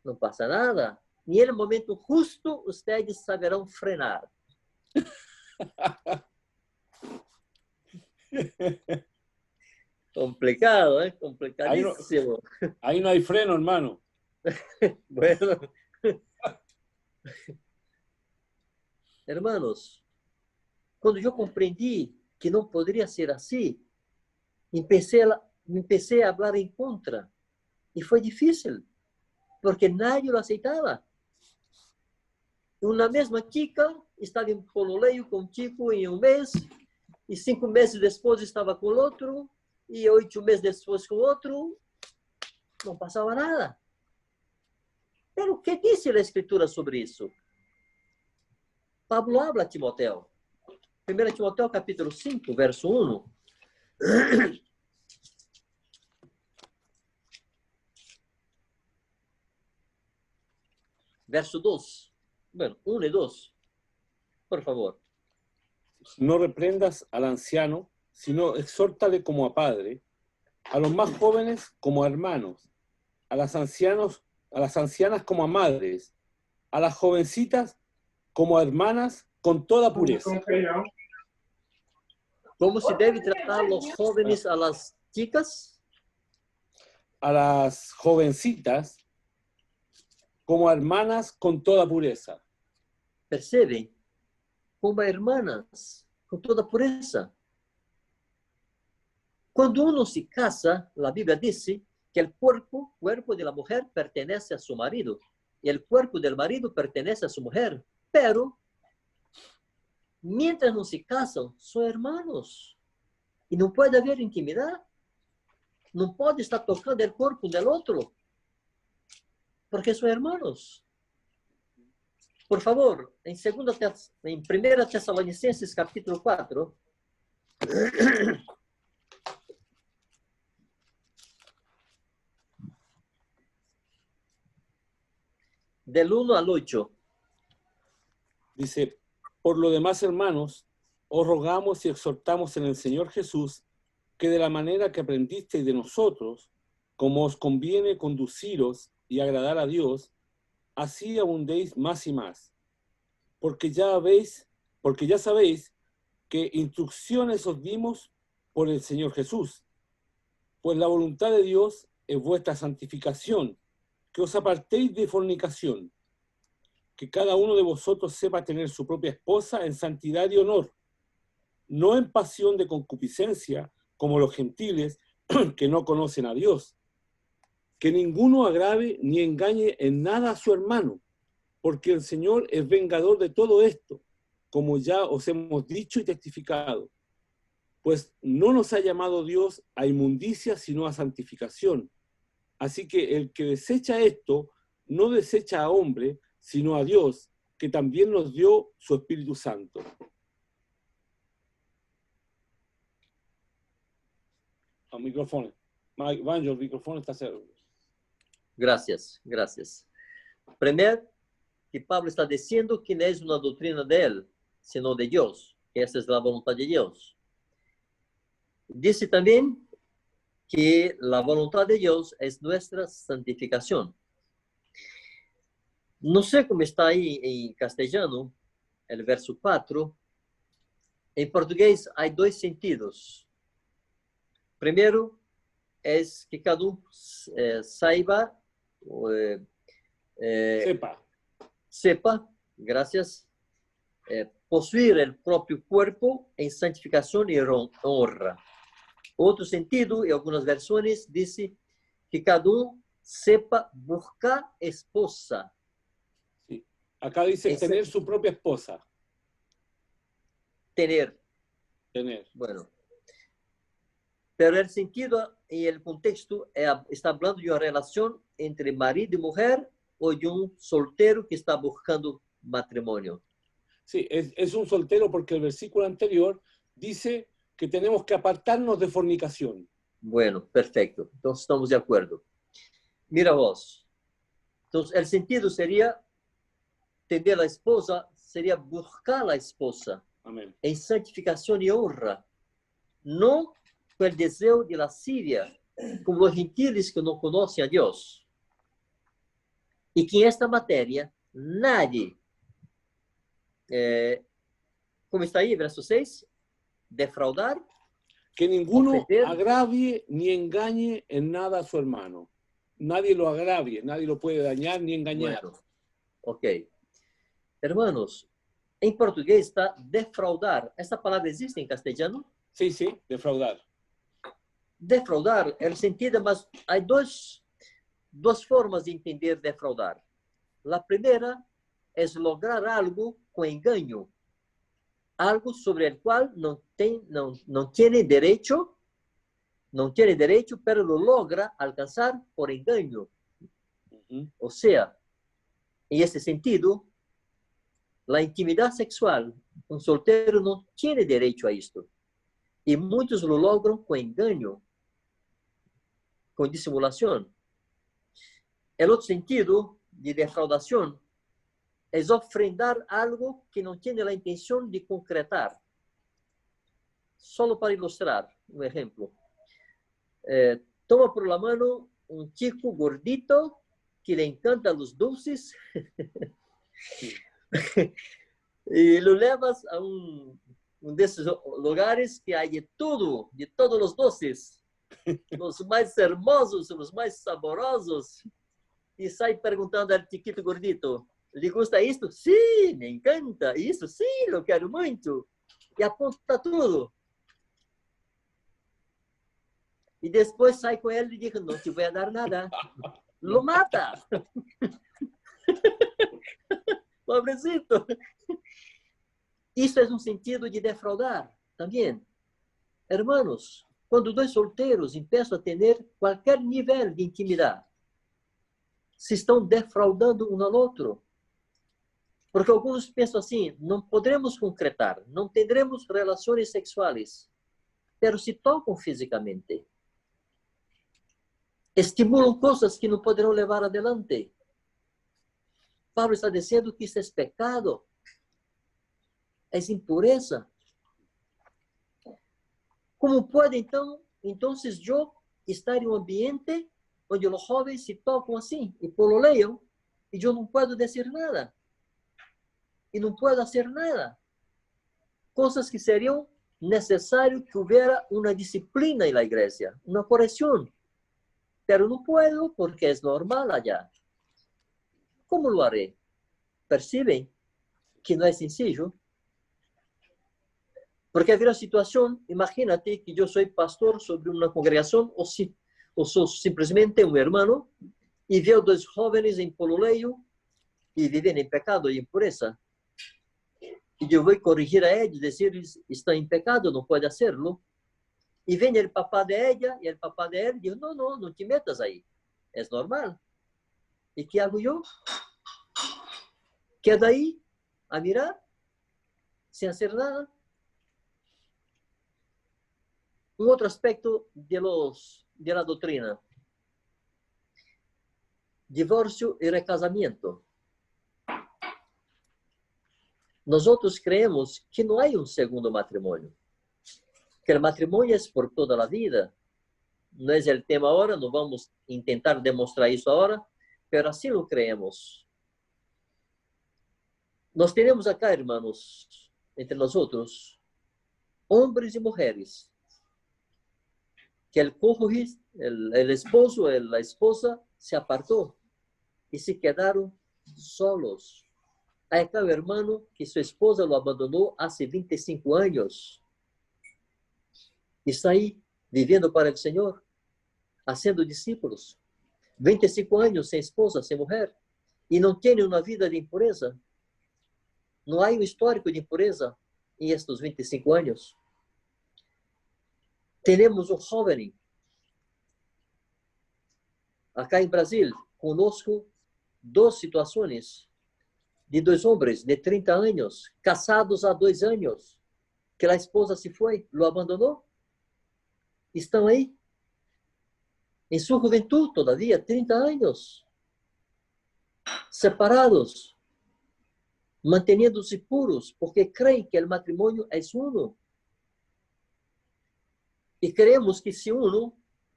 não passa nada. E no momento justo, ustedes saberão frenar. Complicado, ¿eh? Complicadísimo.
Ahí no hay freno, hermano.
Bueno. Hermanos, quando eu compreendi que não poderia ser assim, empecé a falar em contra. E foi difícil, porque nadie lo aceitava. Uma mesma chica estava em pololeio com um chico em um mês, e 5 meses depois estava com o outro, e 8 meses depois com o outro. Não passava nada. Mas o que diz a Escritura sobre isso? Pablo habla a Timoteo. 1 Timoteo capítulo 5, verso 1. Verso 2. Bueno, 1 y 2. Por favor.
No reprendas al anciano, sino exhórtale como a padre, a los más jóvenes como a hermanos, a las ancianas como a madres, a las jovencitas como a hermanas con toda pureza.
¿Cómo se debe tratar los jóvenes a las chicas?
A las jovencitas como a hermanas con toda pureza.
¿Perciben? Como a hermanas, con toda pureza. Cuando uno se casa, la Biblia dice que el cuerpo de la mujer pertenece a su marido y el cuerpo del marido pertenece a su mujer. Pero, mientras no se casan, son hermanos. Y no puede haber intimidad. No puede estar tocando el cuerpo del otro. Porque son hermanos. Por favor, en 1 Tesalonicenses capítulo 4, del 1 al 8.
Dice, por lo demás, hermanos, os rogamos y exhortamos en el Señor Jesús que de la manera que aprendisteis de nosotros, como os conviene conduciros y agradar a Dios, así abundéis más y más. Porque ya sabéis que instrucciones os dimos por el Señor Jesús. Pues la voluntad de Dios es vuestra santificación, que os apartéis de fornicación, que cada uno de vosotros sepa tener su propia esposa en santidad y honor, no en pasión de concupiscencia, como los gentiles que no conocen a Dios. Que ninguno agrave ni engañe en nada a su hermano, porque el Señor es vengador de todo esto, como ya os hemos dicho y testificado. Pues no nos ha llamado Dios a inmundicia, sino a santificación. Así que el que desecha esto, no desecha a hombre, sino a Dios, que también nos dio su Espíritu Santo. Al micrófono. Banjo, el micrófono está cerrado.
Gracias, gracias. Primeiro, que Pablo está dizendo que não é uma doutrina dele, sino de Deus. Essa é a vontade de Deus. Disse também que a vontade de Deus é nossa santificação. Não sei como está aí em castelhano, o verso 4. Em português, há dois sentidos. Primeiro, é que cada um saiba, sepa, gracias, possuir o próprio corpo em santificação e honra. Outro sentido, em algumas versões, diz que cada um sepa buscar esposa.
Sí. Acá dice tener su propia esposa.
Tener.
Bueno.
Pero el sentido y el contexto está hablando de una relación entre marido y mujer o de un soltero que está buscando matrimonio.
Sí, es un soltero porque el versículo anterior dice que tenemos que apartarnos de fornicación.
Bueno, perfecto. Entonces estamos de acuerdo. Mira vos. Entonces el sentido sería tener la esposa, sería buscar la esposa.
Amén.
En santificación y honra. No con el deseo de lascivia, como los gentiles que no conocen a Dios. Y que en esta materia, nadie, como está ahí, verso 6, defraudar.
Que ninguno
ofender,
agravie ni engañe en nada a su hermano. Nadie lo agravie, nadie lo puede dañar ni engañar.
Bueno, ok. Hermanos, en portugués está defraudar. ¿Esta palabra existe en castellano?
Sí, sí, defraudar.
Defraudar, el sentido, mas hay dos formas de entender defraudar. La primera es lograr algo con engaño, algo sobre el cual no tiene derecho, pero lo logra alcanzar por engaño. O sea, en ese sentido, la intimidad sexual, un soltero no tiene derecho a esto. Y muchos lo logran con engaño, con disimulación. El otro sentido de defraudación es ofrendar algo que no tiene la intención de concretar. Solo para ilustrar un ejemplo. Toma por la mano un chico gordito que le encantan los dulces y lo llevas a un de esos lugares que hay de todo, de todos los dulces, los más hermosos, los más saborosos, y sai perguntando al chiquito gordito, ¿le gusta esto? Sí, me encanta, eso sí, lo quiero mucho, y apunta todo. Y después sai con él y dice, no te voy a dar nada, lo mata. Pobrecito. Isso é um sentido de defraudar também. Hermanos, quando dois solteiros começam a ter qualquer nível de intimidade, se estão defraudando um ao outro. Porque alguns pensam assim, não poderemos concretar, não teremos relações sexuais, mas se tocam fisicamente. Estimulam coisas que não poderão levar adelante. Pablo está dizendo que isso é pecado. É impureza. Como pode, então eu estar em um ambiente onde os jovens se tocam assim e pololeiam e eu não posso dizer nada? E não posso fazer nada? Coisas que seriam necesario que hubiera una disciplina en la iglesia, una corrección. Pero no puedo porque es normal allá. ¿Cómo lo haré? ¿Perciben que no es sencillo? Porque hay una situación, imagínate que yo soy pastor sobre una congregación o soy simplemente un hermano y veo dos jóvenes en pololeo y viven en pecado y impureza. Y yo voy a corregir a ellos, decirles, está en pecado, no puede hacerlo. Y viene el papá de ella y el papá de él dice, no te metas ahí. Es normal. ¿Y qué hago yo? Quedo ahí a mirar, sin hacer nada. Un otro aspecto de la doctrina. Divorcio y recasamiento. Nosotros creemos que no hay un segundo matrimonio. Que el matrimonio es por toda la vida. No es el tema ahora, no vamos a intentar demostrar eso ahora, pero así lo creemos. Nos tenemos acá, hermanos, entre nosotros, hombres y mujeres, que el cónyuge, el esposo, la esposa, se apartó y se quedaron solos. Hay acá un hermano que su esposa lo abandonó hace 25 años. Está ahí viviendo para el Señor, haciendo discípulos. 25 años sin esposa, sin mujer, y no tiene una vida de impureza. No hay un histórico de impureza en estos 25 años. Tenemos un joven acá en Brasil. Conozco dos situaciones de dos hombres de 30 años, casados há 2 años, que la esposa se fue, lo abandonó. Están ahí, en su juventud todavía, 30 años, separados, manteniéndose puros, porque creen que el matrimonio es uno. Y creemos que si uno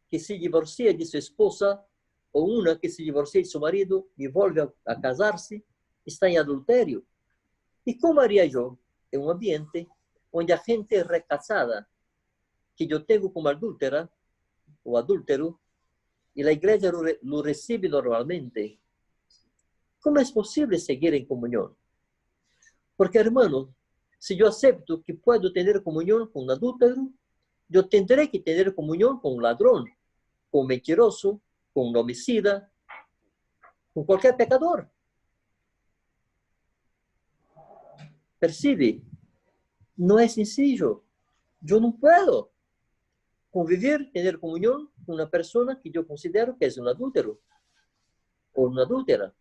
que se divorcia de su esposa, o una que se divorcia de su marido y vuelve a casarse, está en adulterio. ¿Y cómo haría yo en un ambiente donde hay gente recasada, que yo tengo como adúltera o adúltero, y la iglesia lo recibe normalmente? ¿Cómo es posible seguir en comunión? Porque, hermano, si yo acepto que puedo tener comunión con un adúltero, yo tendré que tener comunión con un ladrón, con un mentiroso, con un homicida, con cualquier pecador. Percibe? No es sencillo. Yo no puedo convivir, tener comunión con una persona que yo considero que es un adúltero o una adúltera.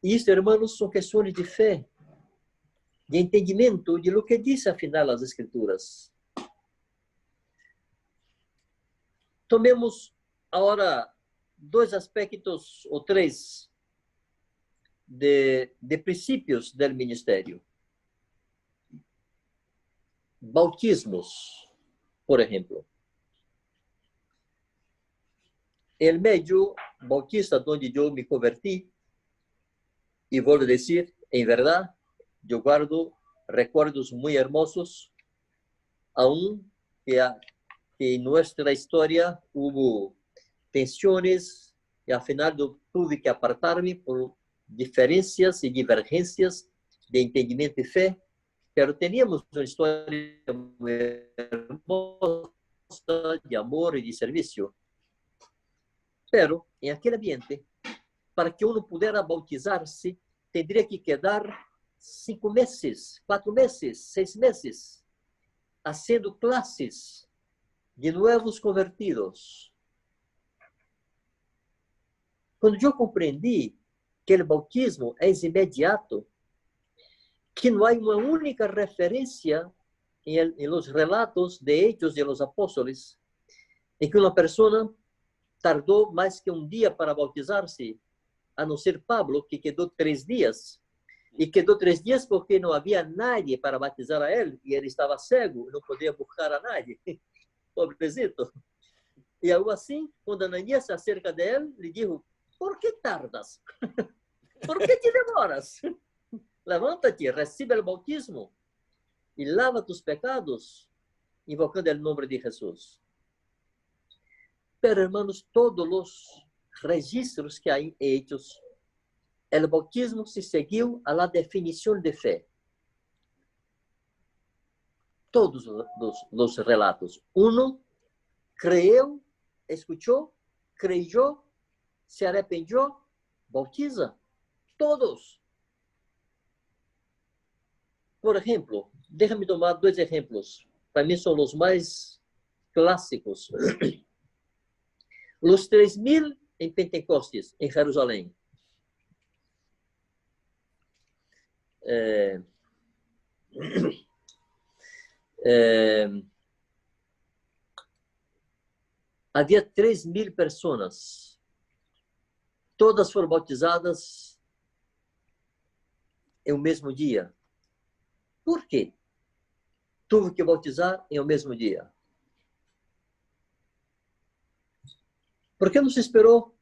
Y esto, hermanos, son cuestiones de fe, de entendimiento de lo que dice al final las Escrituras. Tomemos ahora 2 aspectos o 3 de principios del ministerio. Bautismos, por ejemplo. El medio bautista donde yo me convertí, y voy a decir, en verdad, yo guardo recuerdos muy hermosos, aún que en nuestra historia hubo tensiones y al final yo tuve que apartarme por diferencias y divergencias de entendimiento y fe, pero teníamos una historia muy hermosa de amor y de servicio. Pero en aquel ambiente, para que uno pudiera bautizarse, tendría que quedar 5 meses, 4 meses, 6 meses, haciendo clases de nuevos convertidos. Quando eu compreendi que o bautismo é imediato, que não há uma única referência em los relatos de Hechos de los Apóstoles, em que uma pessoa tardou mais que um dia para bautizar-se, a não ser Pablo, que quedou 3 dias. E quedou 3 dias porque não havia nadie para batizar a ele, e ele estava cego, não podia buscar a nadie. Pobrecito. E algo assim, quando Ananias se acerca dele, lhe dijo, ¿por qué tardas? ¿Por qué te demoras? Levántate, recibe el bautismo. y lava tus pecados, invocando el nombre de Jesús. Pero, hermanos, todos los registros que hay hechos, el bautismo se siguió a la definición de fe. Todos los relatos. Uno creyó, escuchó, creyó, se arrependió, bautiza. Todos. Por ejemplo, déjame tomar dos ejemplos. Para mí son los más clásicos. Los 3.000 en Pentecostes, en Jerusalén. Havia 3.000 pessoas. Todas foram bautizadas em um mesmo dia. Por quê? Tive que bautizar em um mesmo dia. Por que não se esperou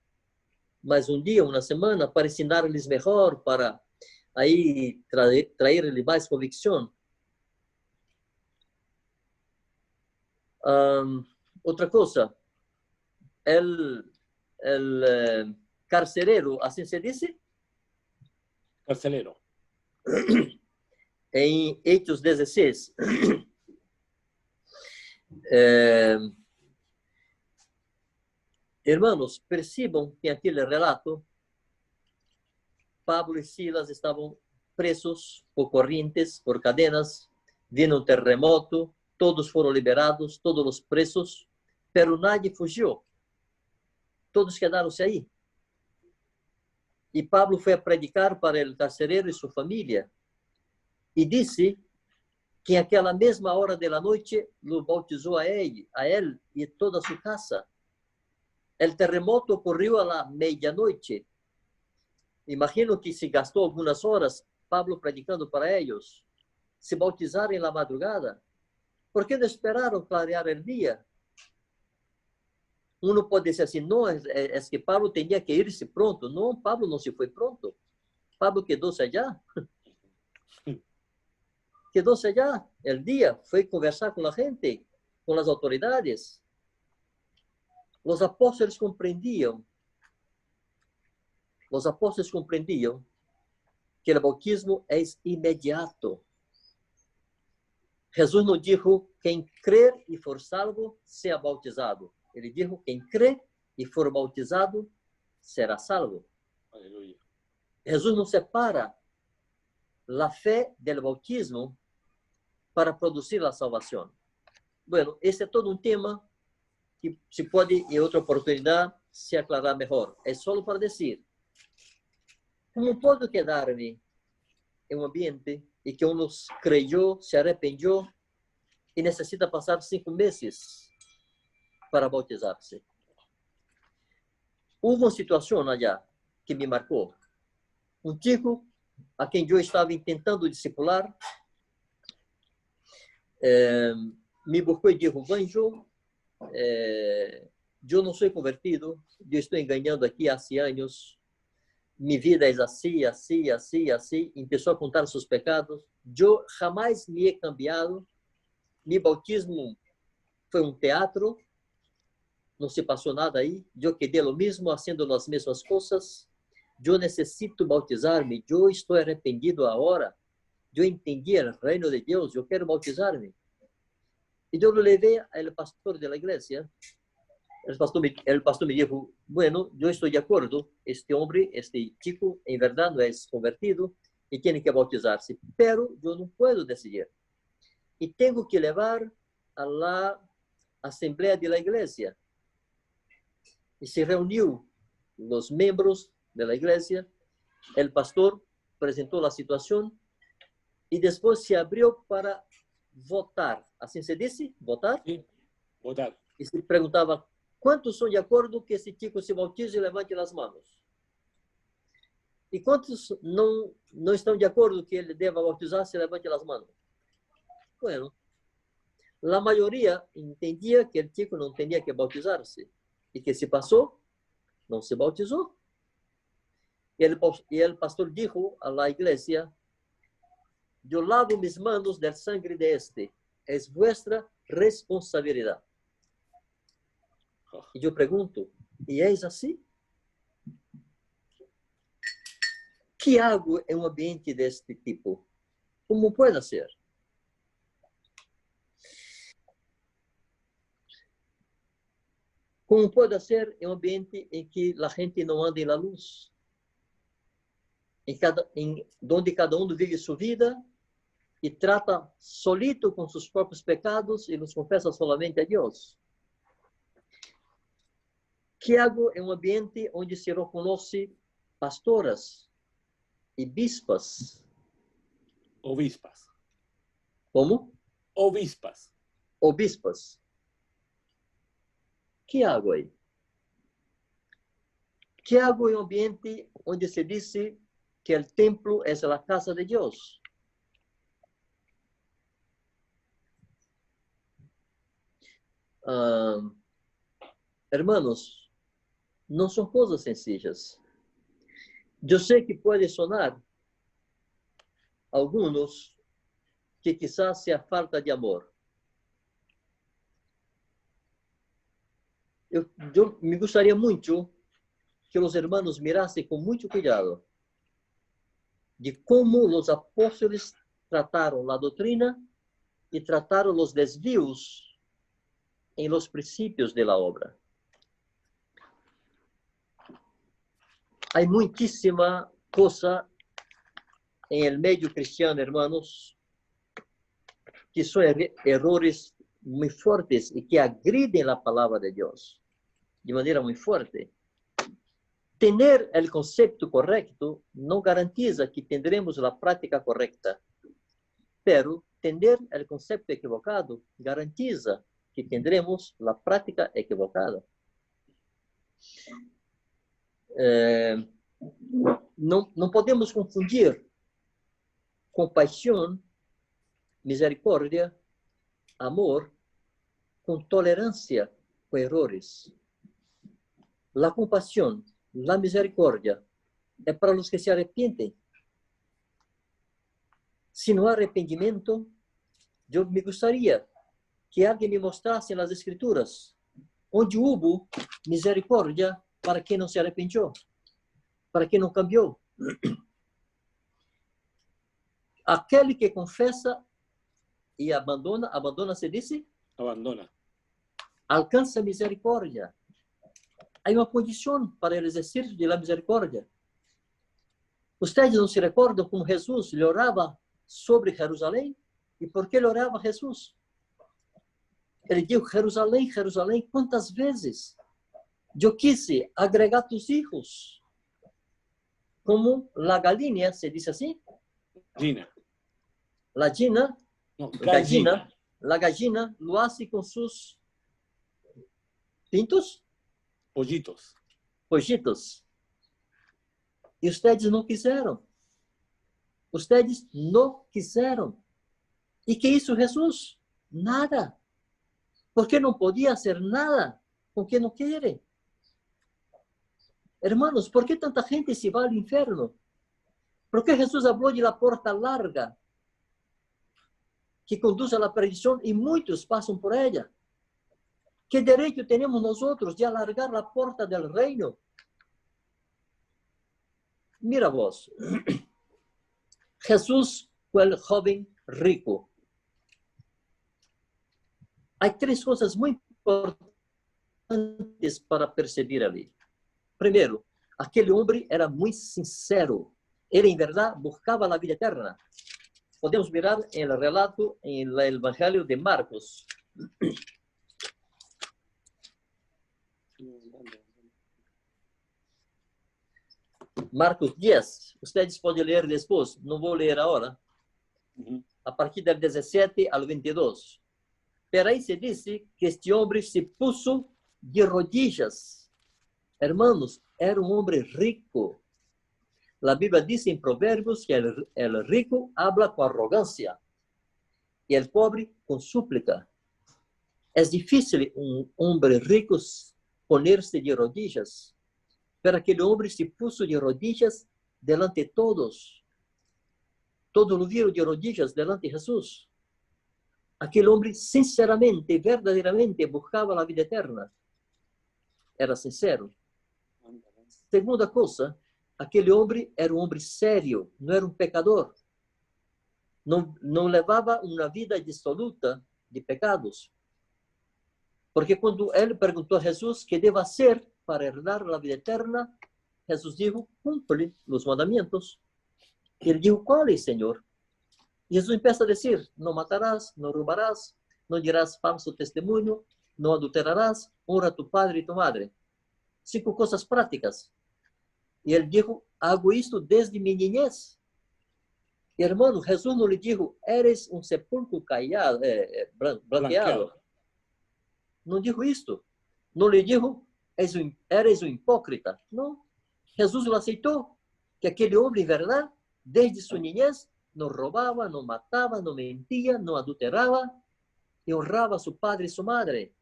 mais um dia, uma semana, para ensinar-lhes melhor, para aí trazer-lhes mais convicção? Outra coisa, el carcereiro, assim se diz?
Carcelero.
Em Hechos 16. Hermanos, percebam que aquele relato, Pablo e Silas estavam presos por correntes, por cadenas, vino um terremoto, todos foram liberados, todos os presos, pero nadie fugiu. Todos quedaram-se aí. E Pablo foi a predicar para o carcereiro e sua família. E disse que naquela mesma hora da noite, lo bautizou a ele e toda a sua casa. O terremoto ocorreu à meia-noite. Imagino que se gastou algumas horas Pablo predicando para eles, se bautizaram na madrugada. ¿Por que não esperaram clarear o dia? Uno pode dizer assim, não, é que Pablo tinha que ir-se pronto. Não, Pablo não se foi pronto. Pablo quedou-se allá. Quedou-se allá. O dia foi conversar com a gente, com as autoridades. Os apóstolos compreendiam. Os apóstolos compreendiam que o bautismo é imediato. Jesus não disse, quem crer e for salvo, será bautizado. Ele disse, quem crê e for bautizado, será salvo.
Aleluya.
Jesus não separa a fé do bautismo para produzir a salvação. Bueno, esse é todo um tema que se pode, em outra oportunidade, se aclarar melhor. É só para dizer, como posso quedar-me em um ambiente e que uno creyó, se arrependió e necessita passar 5 meses para bautizar-se? Houve uma situação allá que me marcou. Um chico a quem eu estava tentando discipular me buscou e disse, Vanjo, eu não sou convertido, eu estou enganando aqui há anos, minha vida é assim, assim, assim, assim. Começou a contar seus pecados. Eu jamais me he cambiado. Meu bautismo foi um teatro. Não se passou nada aí. Eu quedei o mesmo, fazendo as mesmas coisas. Eu necessito bautizar-me. Eu estou arrependido agora. Eu entendi o reino de Deus. Eu quero bautizar-me. E eu levei ao pastor da igreja. O pastor me disse, bueno, eu estou de acordo, este homem, este chico, em verdade, não é convertido e tem que bautizar-se, pero eu não posso decidir. E tenho que levar a la assembleia da igreja. E se reuniu os membros da igreja, o pastor apresentou a situação e depois se abriu para votar. Assim se disse? Votar?
Sí, votar.
E se perguntava, quantos são de acordo que esse chico se bautize e levante as mãos? E quantos não estão de acordo que ele deva bautizar-se e levante as mãos? Bueno, a maioria entendia que o chico não tinha que bautizar-se. E que se passou, não se bautizou. E o pastor disse à igreja, yo lavo mis manos del sangre de este. Es vuestra responsabilidad. Y yo pregunto, ¿y es así? ¿Qué hago en un ambiente de este tipo? ¿Cómo puede ser? ¿Cómo puede ser en un ambiente en que la gente no anda en la luz? Donde cada uno vive su vida y trata solito con sus propios pecados y los confesa solamente a Dios. ¿Qué hago en un ambiente donde se reconoce pastoras y bispas?
Obispas.
¿Cómo?
Obispas.
Obispas. ¿Qué hago ahí? ¿Qué hago en un ambiente donde se dice que el templo es la casa de Dios? Hermanos, no son cosas sencillas. Yo sé que puede sonar a algunos que quizás sea falta de amor. Yo me gustaría mucho que los hermanos mirasen con mucho cuidado de cómo los apóstoles trataron la doctrina y trataron los desvíos en los principios de la obra. Hay muchísima cosa en el medio cristiano, hermanos, que son errores muy fuertes y que agreden la palabra de Dios de manera muy fuerte. Tener el concepto correcto no garantiza que tendremos la práctica correcta, pero tener el concepto equivocado garantiza que tendremos la práctica equivocada. No podemos confundir compasión, misericordia, amor, con tolerancia con errores. La compasión, la misericordia es para los que se arrepienten. Si no hay arrepentimiento, yo me gustaría que alguien me mostrase en las Escrituras onde hubo misericordia para quien no se arrepintió, para quien no cambió. Aquel que confesa y abandona se dice,
Abandona.
alcanza misericordia. Hay una condición para el ejercicio de la misericordia. Ustedes no se recuerdan cómo Jesús le oraba sobre Jerusalén? ¿Y por qué le oraba Jesús? Él dijo, Jerusalén, Jerusalén, ¿cuántas veces yo quise agregar tus hijos? Como la gallina, se dice así.
Gina.
La gallina,
No,
la gallina lo hace con sus pintos,
Pollitos.
pollitos. Y ustedes no quisieron. Ustedes no quisieron. ¿Y qué hizo Jesús? Nada. Porque no podía hacer nada con quien no quiere. Hermanos, ¿por qué tanta gente se va al infierno? ¿Por qué Jesús habló de la puerta larga que conduce a la perdición y muchos pasan por ella? ¿Qué derecho tenemos nosotros de alargar la puerta del reino? Mira vos, Jesús fue el joven rico. Hay tres cosas muy importantes para percibir ali. Primero, aquel hombre era muy sincero. Él en verdad buscaba la vida eterna. Podemos mirar en el relato en el Evangelio de Marcos. Marcos 10. Ustedes pueden leer después. No voy a leer ahora. A partir del 17 al 22. Pero ahí se dice que este hombre se puso de rodillas. Hermanos, era un hombre rico. La Biblia dice en Proverbios que el rico habla con arrogancia y el pobre con súplica. Es difícil un hombre rico ponerse de rodillas, pero aquel hombre se puso de rodillas delante de todos. Todos lo vieron de rodillas delante de Jesús. Aquel hombre sinceramente, verdaderamente buscaba la vida eterna. Era sincero. Segunda cosa, aquele homem era um homem sério, não era um pecador. Não levava uma vida dissoluta de pecados. Porque quando ele perguntou a Jesus que deva ser para herdar a vida eterna, Jesus disse, cumpre os mandamentos. Ele disse, quais, Senhor? Jesus começa a dizer, não matarás, não roubarás, não dirás falso testemunho, não adulterarás, honra a tu padre e tu madre. 5 coisas práticas. E ele disse, hago isto desde minha niñez. Hermano, Jesus não lhe disse, eres um sepulcro caiado, blanqueado. Não disse isto. Não lhe disse, eres um hipócrita. Não. Jesus o aceitou, que aquele homem, em verdade, desde sua niñez, não roubava, não matava, não mentia, não adulterava, e honrava seu padre e sua madre.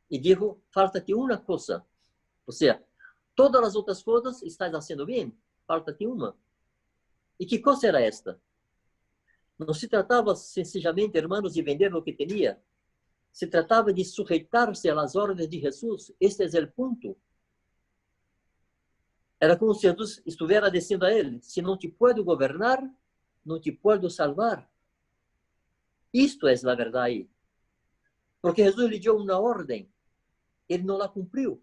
E disse, falta-te uma coisa. Ou seja, todas as outras coisas estás fazendo bem, falta-te uma. E que coisa era esta? Não se tratava, sencillamente, irmãos, de vender o que tinha. Se tratava de sujeitar-se às ordens de Jesus. Este é o ponto. Era como se Jesus estivesse dizendo a ele, se não te puedo governar, não te puedo salvar. Isto é a verdade. Porque Jesus lhe deu uma ordem. Ele não a cumpriu.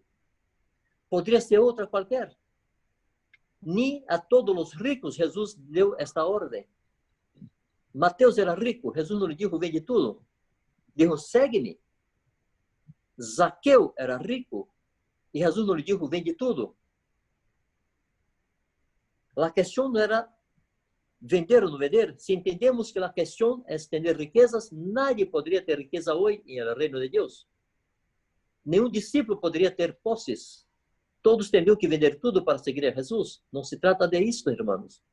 Poderia ser outra qualquer. Nem a todos os ricos Jesus deu esta ordem. Mateus era rico, Jesus não lhe disse, vende tudo. Disse, segue-me. Zaqueu era rico, e Jesus não lhe disse, vende tudo. A questão não era vender ou não vender. Se entendemos que a questão é ter riquezas, nadie poderia ter riqueza hoje no reino de Deus. Nenhum discípulo poderia ter posses. Todos teriam que vender tudo para seguir a Jesus. Não se trata de isso, irmãos.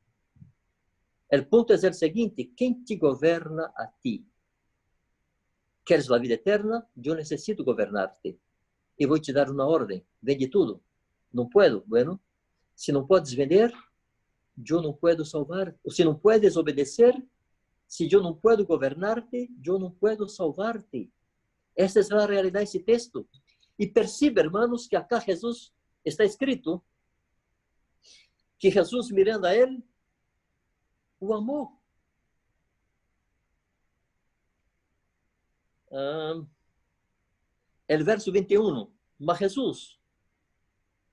O ponto é o seguinte, quem te governa a ti? Queres a vida eterna? Eu necessito governar-te. E vou te dar uma ordem. Vende tudo. Não puedo. Bueno, se não podes vender, eu não puedo salvar. Ou se não puedes obedecer, se eu não puedo governar-te, eu não puedo salvar-te. Essa é a realidade desse texto. E perceba, irmãos, que acá Jesus está escrito que Jesus, mirando a ele, o amou. El verso 21. Mas Jesus,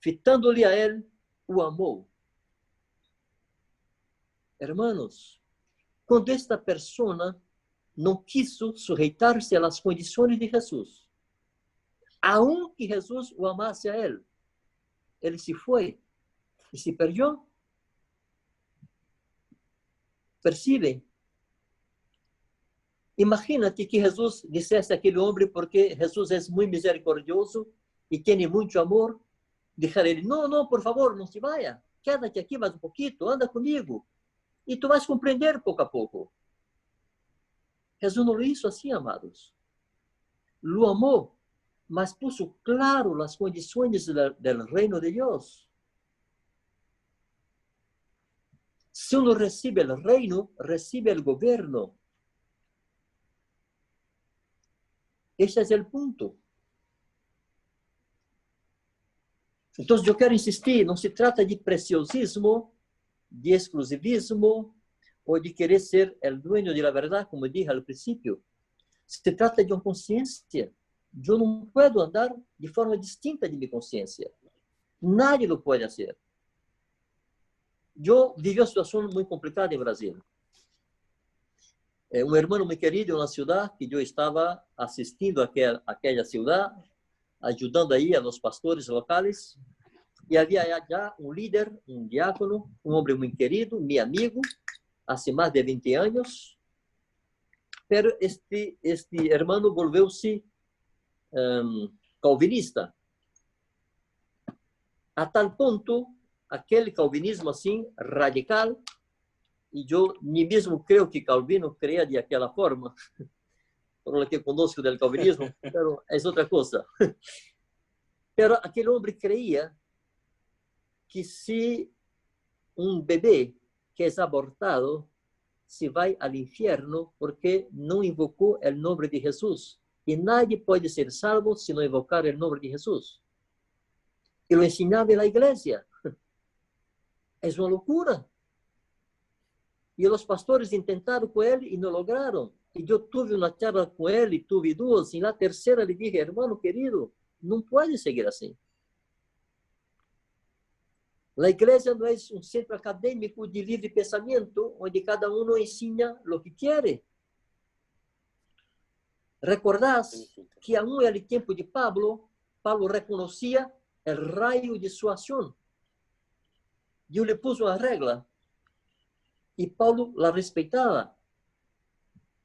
fitando-lhe a ele, o amou. Hermanos, quando esta pessoa não quis sujeitar-se às condições de Jesus, aunque Jesus o amasse a ele se foi e se perdeu. Percebem? Imagina-te que Jesus dissesse àquele homem, porque Jesus é muito misericordioso e tem muito amor, deixar ele, não, por favor, não se vaya, quédate aqui mais um pouquinho, anda comigo, e tu vais compreender pouco a pouco. Jesus não hizo assim, amados. Lo amou, mas puso claro as condições do reino de Deus. Se uno recebe o reino, recebe o governo. Esse é o ponto. Então, eu quero insistir, não se trata de preciosismo, de exclusivismo, ou de querer ser o dueño de la verdade, como dije ao princípio. Se trata de uma consciência. Eu não posso andar de forma distinta de minha consciência. Nadie lo pode fazer. Eu vivi uma situação muito complicada em Brasil. Um irmão muito querido em uma cidade que eu estava assistindo aquela cidade, ajudando aí a los pastores locais, e havia já um líder, um diácono, um homem muito querido, meu amigo, há mais de 20 anos, pero este irmão volveu-se calvinista, a tal ponto, aquele calvinismo assim, radical, e eu nem mesmo creio que Calvino creia de aquela forma, por lo que conosco do calvinismo, pero é outra coisa. Pero aquele homem creia que se um bebê que es abortado se va al infierno porque no invocó el nombre de Jesús. Y nadie puede ser salvo si no invocar el nombre de Jesús. Y lo enseñaba en la iglesia. Es una locura. Y los pastores intentaron con él y no lograron. Y yo tuve una charla con él y tuve dudas. Y en la tercera le dije, hermano querido, no puede seguir así. La iglesia no es un centro académico de libre pensamiento, donde cada uno enseña lo que quiere. Recordás que aún en el tiempo de Pablo, Pablo reconocía el rayo de su acción. Dios le puso una regla y Pablo la respetaba.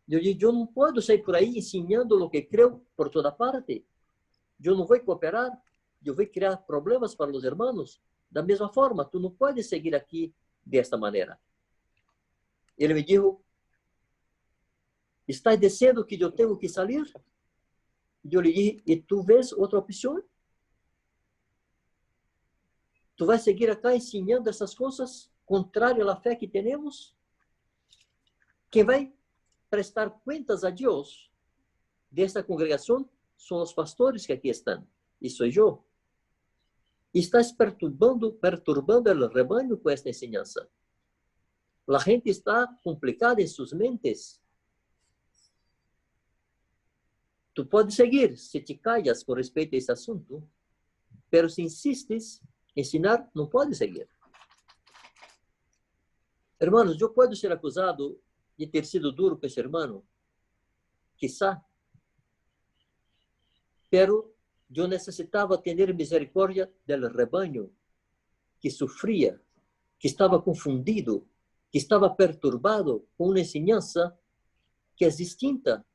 Yo dije, yo no puedo salir por ahí enseñando lo que creo por toda parte. Yo no voy a cooperar, yo voy a crear problemas para los hermanos. Da mesma forma, tú no puedes seguir aquí de esta manera. Ele me dijo, ¿estás diciendo que yo tengo que salir? Yo le dije, ¿y tú ves otra opción? ¿Tú vas a seguir acá enseñando esas cosas contrario a la fe que tenemos? Quem vai prestar cuentas a Dios de esta congregación son los pastores que aquí están, y soy yo. Y estás perturbando el rebaño con esta enseñanza. La gente está complicada en sus mentes. Tú puedes seguir si te callas con respecto a este asunto, pero si insistes, ensinar no puedes seguir. Hermanos, yo puedo ser acusado de ter sido duro con ese hermano, quizá, pero yo necesitaba tener misericordia del rebaño que sufría, que estaba confundido, que estaba perturbado con una enseñanza que es distinta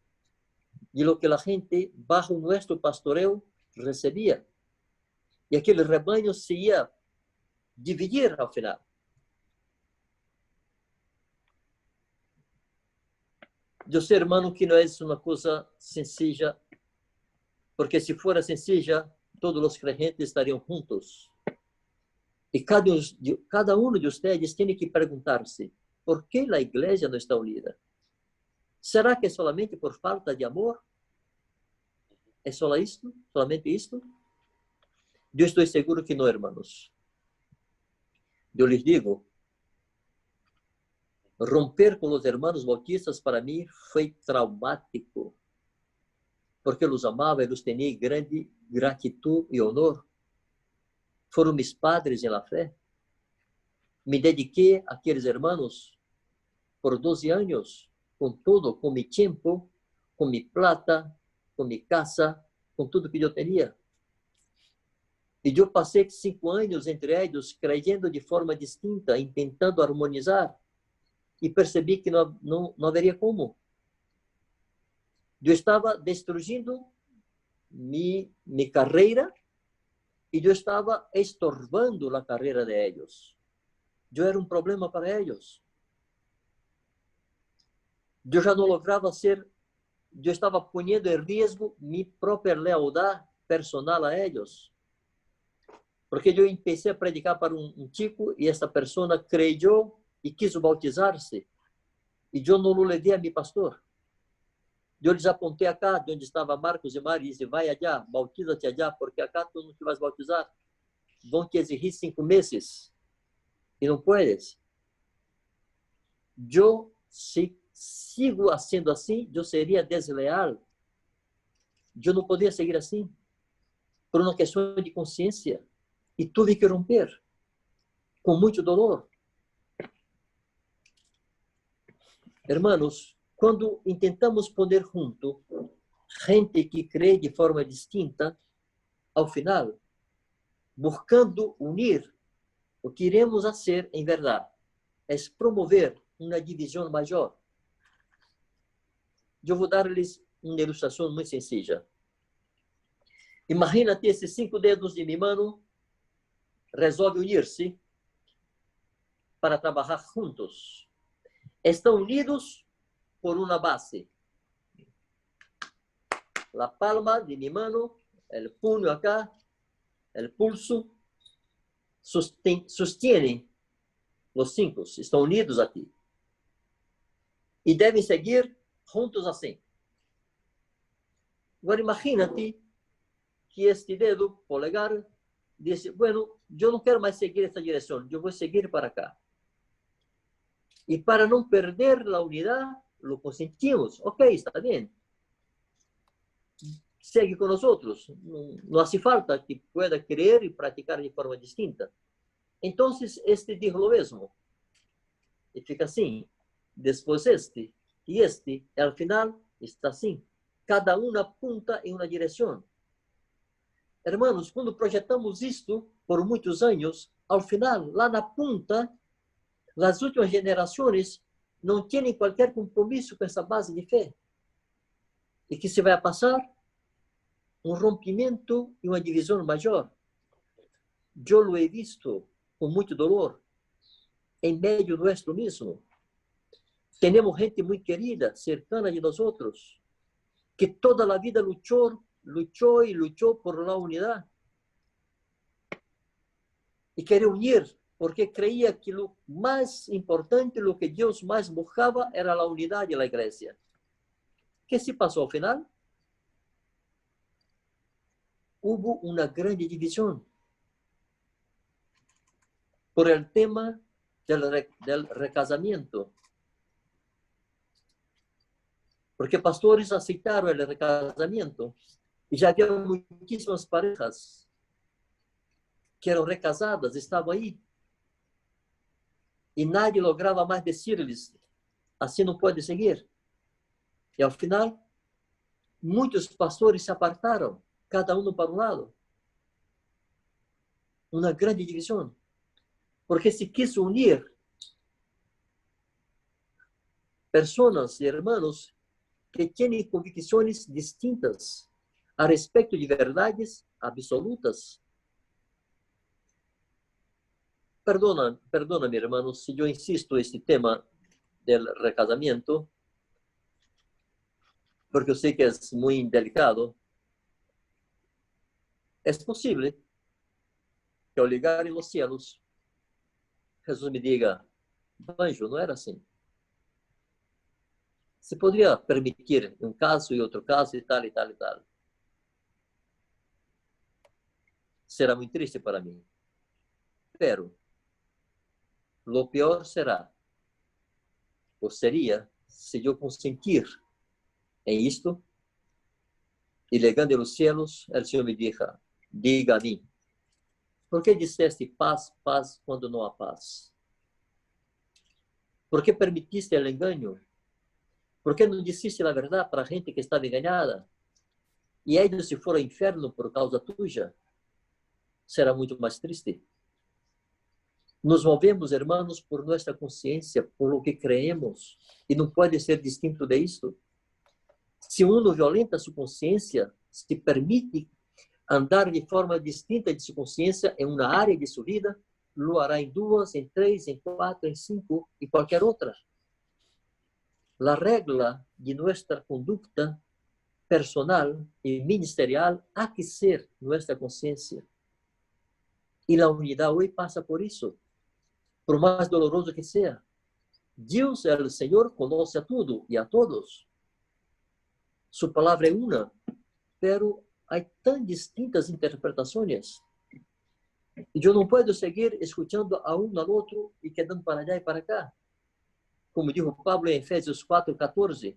de lo que la gente bajo nuestro pastoreo recebía. Y aquel rebaño se iba a dividir al final. Yo sé, hermano, que no es una cosa sencilla, porque si fuera sencilla, todos los creyentes estarían juntos. Y cada uno de ustedes tiene que preguntarse, ¿por qué la iglesia no está unida? ¿Será que es solamente por falta de amor? ¿Es solo esto? ¿Solamente esto? Yo estoy seguro que no, hermanos. Yo les digo, romper con los hermanos bautistas para mí fue traumático, porque los amaba y los tenía grande gratitud y honor. Fueron mis padres en la fe. Me dediqué a aquellos hermanos por 12 años, con todo, con mi tiempo, con mi plata, con mi casa, con todo que yo tenía. E eu passei 5 anos entre eles, creyendo de forma distinta, tentando harmonizar, e percebi que não haveria como. Eu estava destruindo minha carreira e eu estava estorbando a carreira de eles. Eu era um problema para eles. Eu já não lograva ser, eu estava ponendo em risco minha própria lealdade personal a eles. Porque eu comecei a predicar para um chico e essa pessoa creyó e quis bautizar-se. E eu não o levei a meu pastor. Eu lhes apontei acá, de onde estava Marcos e Maria, e disse, vai allá, bautiza-te allá, porque acá tu não te vas bautizar. Vão te exigir 5 meses. E não puedes. Eu, se sigo sendo assim, eu seria desleal. Eu não podia seguir assim. Por uma questão de consciência. E tive que romper, com muito dolor. Hermanos, quando tentamos poner junto gente que crê de forma distinta, ao final, buscando unir, o que iremos fazer, em verdade, é promover uma divisão maior. Eu vou dar-lhes uma ilustração muito sencilla. Imagina-te esses 5 dedos de minha mão resolve unir-se para trabalhar juntos. Estão unidos por uma base. A palma de minha mão, o punho acá, o pulso, sostienen los 5 estão unidos aqui. E devem seguir juntos assim. Agora, imagina-te que este dedo polegar diz, bueno, eu não quero mais seguir esta direção, eu vou seguir para cá. E para não perder a unidade, lo consentimos. Ok, está bem. Segue com nós outros. Não hace falta que pueda creer e praticar de forma distinta. Então, este diz lo mesmo. E fica assim. Depois este. E este, al final, está assim. Cada um apunta em uma direção. Hermanos, quando projetamos isto por muitos anos, ao final, lá na ponta, as últimas gerações não têm qualquer compromisso com essa base de fé. E que se vai passar um rompimento e uma divisão maior. Eu lo he visto com muito dolor, em meio nosso mesmo. Temos gente muito querida, cercana de nós outros, que toda a vida luchou e luchou por la unidade. E queria unir, porque creía que lo más importante, lo que Dios más buscaba, era la unidad de la iglesia. ¿Qué se pasó al final? Hubo una gran división por el tema del recasamiento. Porque pastores aceptaron el recasamiento y ya había muchísimas parejas que eram recasadas, estavam aí. E nadie lograva mais dizer-lhes, assim não pode seguir. E ao final, muitos pastores se apartaram, cada um para um lado. Uma grande divisão. Porque se quis unir pessoas e irmãos que têm convicções distintas a respeito de verdades absolutas. Perdona, hermanos, si yo insisto en este tema del recasamiento, porque yo sé que es muy delicado. Es posible que al llegar en los cielos, Jesús me diga, Banjo, no era así. Se podría permitir un caso y otro caso y tal y tal y tal. Será muy triste para mí. Pero lo peor será, ou seria, se eu consentir em isto, e legando aos céus, o Senhor me diga a mim, por que disseste paz, paz, quando não há paz? Por que permitiste o engano? Por que não disseste a verdade para a gente que estava enganada? E eles se foram ao inferno por causa tuya? Será muito mais triste. Nos movemos, hermanos, por nossa consciência, por o que creemos, e não pode ser distinto de isto. Se uno violenta sua consciência, se permite andar de forma distinta de sua consciência em uma área de sua vida, lo hará em 2, em 3, em 4, em 5 e qualquer outra. A regra de nossa conduta personal e ministerial há que ser nossa consciência. E a unidade hoje passa por isso. Por mais doloroso que seja. Deus, o Senhor, conoce a tudo e a todos. Sua palavra é uma, pero há tão distintas interpretações. E eu não posso seguir escutando a um ao outro e quedando para allá e para cá. Como dijo Pablo em Efésios 4:14,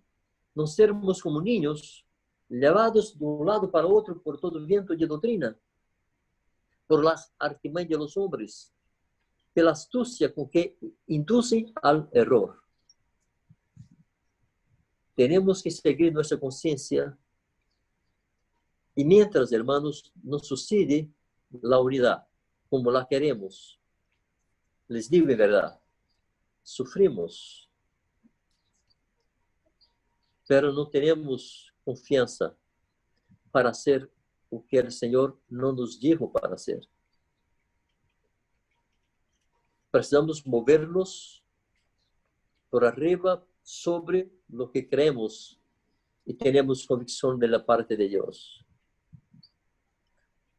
não sermos como niños, levados de um lado para outro por todo viento de doutrina, por las artimanhas de los hombres, pela astúcia com que induzem ao erro. Temos que seguir nossa consciência e, mientras, hermanos, nos sucede a unidade como la queremos. Les digo em verdade, sofrimos, pero não temos confiança para ser o que o Senhor não nos dijo para ser. Precisamos mover-nos por arriba sobre lo que creemos e temos convicção da parte de Deus.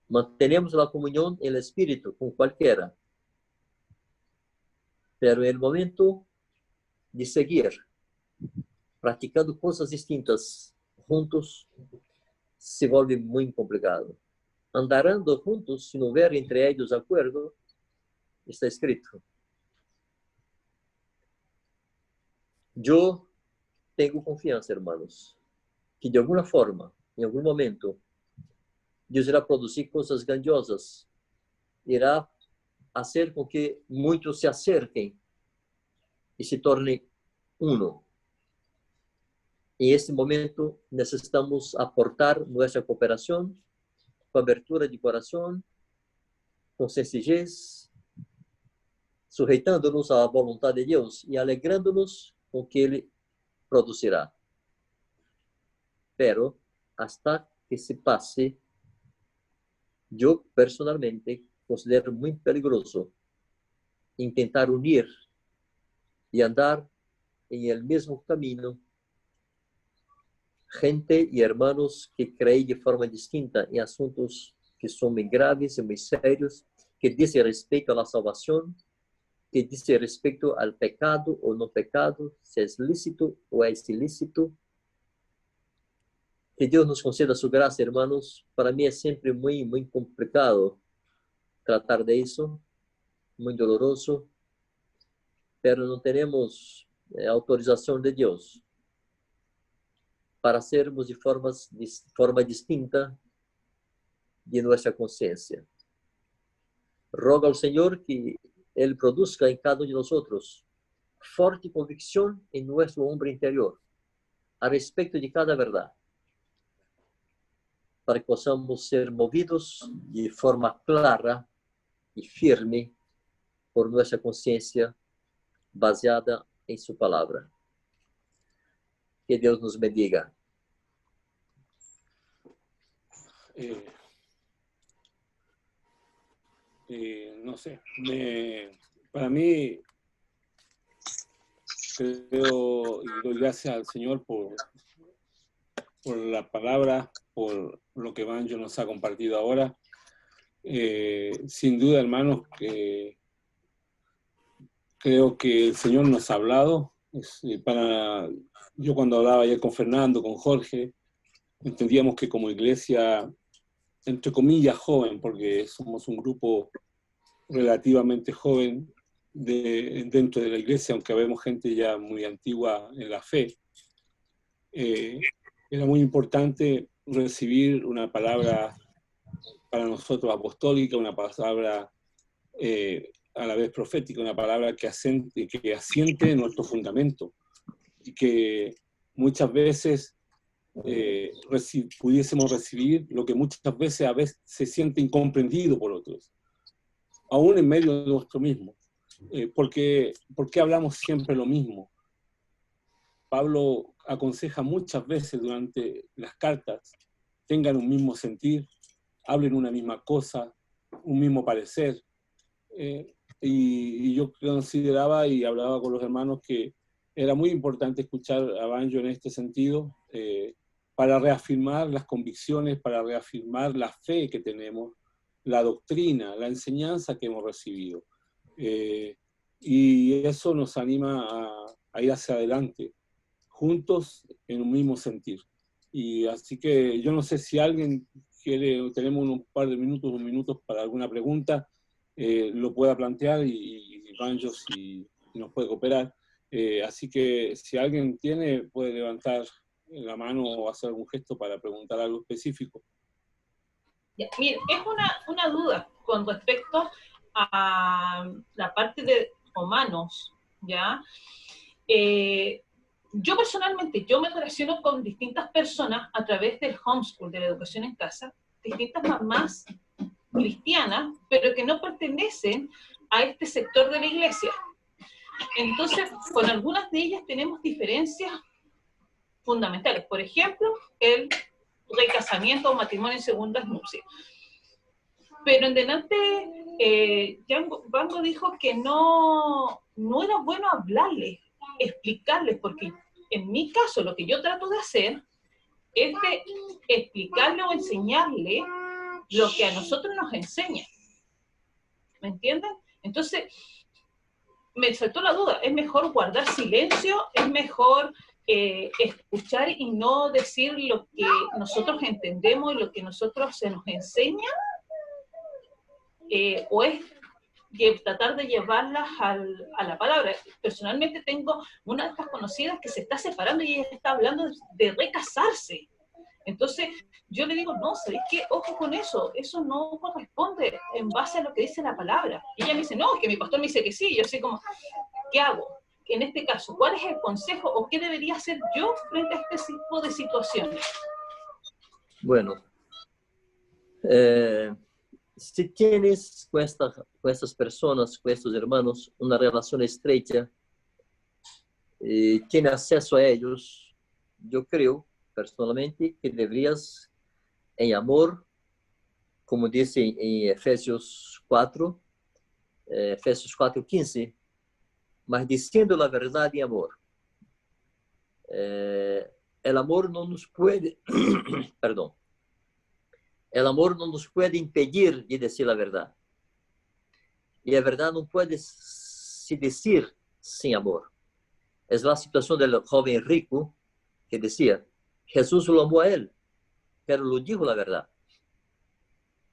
Mantenemos a comunhão em el Espírito com qualquer. Pero en el momento de seguir practicando cosas distintas juntos, se vuelve muy complicado. Andarando juntos, si no houver entre ellos acuerdo, está escrito. Yo tengo confianza, hermanos, que de alguna forma, en algún momento, Dios irá producir cosas grandiosas, irá hacer con que muchos se acerquen y se tornen uno. En este momento necesitamos aportar nuestra cooperación con abertura de corazón, con sencillez, sujeitándonos a la voluntad de Dios y alegrándonos con que Él producirá. Pero hasta que se pase, yo personalmente considero muy peligroso intentar unir y andar en el mismo camino gente y hermanos que creen de forma distinta en asuntos que son muy graves y muy serios, que dicen respecto a la salvación, que dice respecto al pecado o no pecado, si es lícito o es ilícito. Que Dios nos conceda su gracia, hermanos. Para mí es siempre muy, muy complicado tratar de eso, muy doloroso, pero no tenemos autorización de Dios para hacermos de forma distinta de nuestra conciencia. Rogo al Señor que Él produzca en cada uno de nosotros fuerte convicción en nuestro hombre interior a respecto de cada verdad, para que possamos ser movidos de forma clara y firme por nuestra conciencia baseada en su palabra. Que Dios nos bendiga.
No sé, para mí, creo y doy gracias al Señor por la palabra, por lo que Banjo nos ha compartido ahora. Sin duda, hermanos, que creo que el Señor nos ha hablado. Yo cuando hablaba ayer con Fernando, con Jorge, entendíamos que como iglesia, entre comillas, joven, porque somos un grupo relativamente joven dentro de la iglesia, aunque vemos gente ya muy antigua en la fe, era muy importante recibir una palabra para nosotros apostólica, una palabra a la vez profética, una palabra que asiente nuestro fundamento y que muchas veces pudiésemos recibir lo que muchas veces a veces se siente incomprendido por otros, aún en medio de nuestro mismo. ¿Por qué hablamos siempre lo mismo? Pablo aconseja muchas veces durante las cartas, tengan un mismo sentir, hablen una misma cosa, un mismo parecer. Y yo consideraba y hablaba con los hermanos que era muy importante escuchar a Banjo en este sentido, para reafirmar las convicciones, para reafirmar la fe que tenemos, la doctrina, la enseñanza que hemos recibido. Y eso nos anima a ir hacia adelante, juntos en un mismo sentir. Y así que yo no sé si alguien quiere, tenemos un par de minutos, para alguna pregunta, lo pueda plantear y Banjo si nos puede cooperar. Así que si alguien tiene, puede levantar la mano o hacer algún gesto para preguntar algo específico.
Ya, mire, es una duda con respecto a la parte de romanos, ¿ya? Yo personalmente, yo me relaciono con distintas personas a través del homeschool, de la educación en casa, distintas mamás cristianas, pero que no pertenecen a este sector de la iglesia. Entonces, con algunas de ellas tenemos diferencias fundamentales. Por ejemplo, el recasamiento o matrimonio en segundas nupcias. Pero en delante, Bango dijo que no era bueno hablarles, explicarles, porque en mi caso lo que yo trato de hacer es de explicarle o enseñarle lo que a nosotros nos enseña. ¿Me entienden? Entonces, me saltó la duda, ¿es mejor guardar silencio? ¿Es mejor escuchar y no decir lo que nosotros entendemos y lo que nosotros se nos enseña? ¿O es tratar de llevarlas a la palabra? Personalmente tengo una de estas conocidas que se está separando y ella está hablando de recasarse. Entonces yo le digo, no, ¿sabéis qué? Ojo con eso no corresponde en base a lo que dice la palabra. Y ella me dice, no, es que mi pastor me dice que sí. Yo así como, ¿qué hago? En este caso, ¿cuál es el consejo o qué debería hacer yo frente a este tipo de situaciones?
Bueno, si tienes con estas personas, con estos hermanos, una relación estrecha, tienes acceso a ellos, yo creo personalmente que deberías, en amor, como dice en Efesios 4, Efesios 4:15, mas diciendo la verdad en amor. El amor no nos puede, perdón, el amor no nos puede impedir de decir la verdad. Y la verdad no puede se decir sin amor. Es la situación del joven rico que decía, Jesús lo amó a él, pero lo dijo la verdad.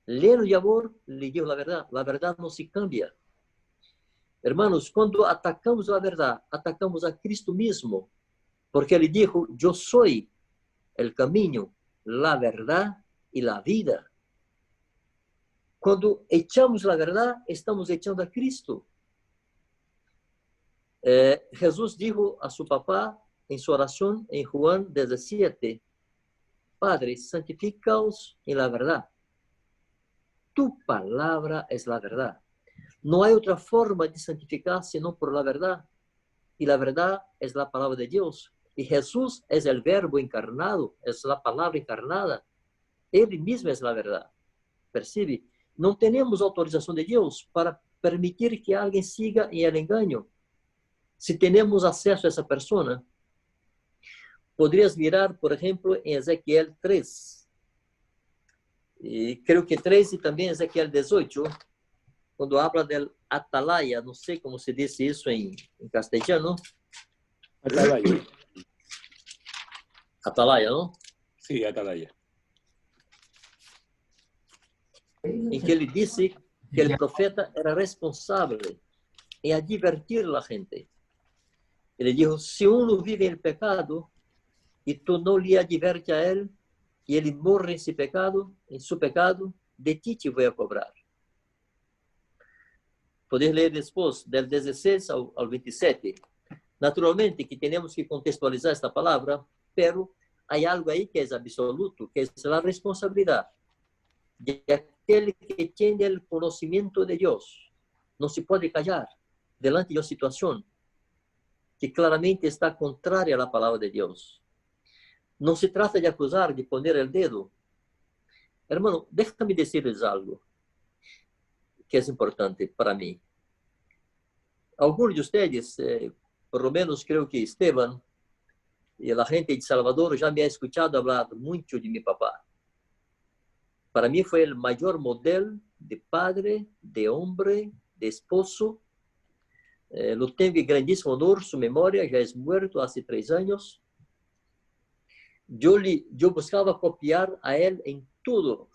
Lleno de amor, le dijo la verdad. La verdad no se cambia. Hermanos, cuando atacamos la verdad, atacamos a Cristo mismo, porque Él dijo, yo soy el camino, la verdad y la vida. Cuando echamos la verdad, estamos echando a Cristo. Jesús dijo a su papá en su oración en Juan 17, Padre, santifícaos en la verdad. Tu palabra es la verdad. No hay otra forma de santificar sino por la verdad. Y la verdad es la palabra de Dios. Y Jesús es el verbo encarnado, es la palabra encarnada. Él mismo es la verdad. ¿Percibe? No tenemos autorización de Dios para permitir que alguien siga en el engaño. Si tenemos acceso a esa persona, podrías mirar, por ejemplo, en Ezequiel 3. Y creo que 3 y también Ezequiel 18, cuando habla del atalaya, no sé cómo se dice eso en castellano.
Atalaya.
Atalaya, ¿no?
Sí, atalaya.
En que él dice que el profeta era responsable en advertir a la gente. Ele dijo, si uno vive en el pecado y tú no le adviertes a él y él morre en su pecado, de ti te voy a cobrar. Podéis leer después, del 16 al 27. Naturalmente que tenemos que contextualizar esta palabra, pero hay algo ahí que es absoluto, que es la responsabilidad de aquel que tiene el conocimiento de Dios. No se puede callar delante de una situación que claramente está contraria a la palabra de Dios. No se trata de acusar, de poner el dedo. Hermano, déjame decirles algo que es importante para mí. Algunos de ustedes, por lo menos creo que Esteban y la gente de Salvador ya me ha escuchado hablar mucho de mi papá. Para mí fue el mayor modelo de padre, de hombre, de esposo. Lo tengo en grandísimo honor, su memoria ya es muerto hace 3 años. Yo buscaba copiar a él en todo.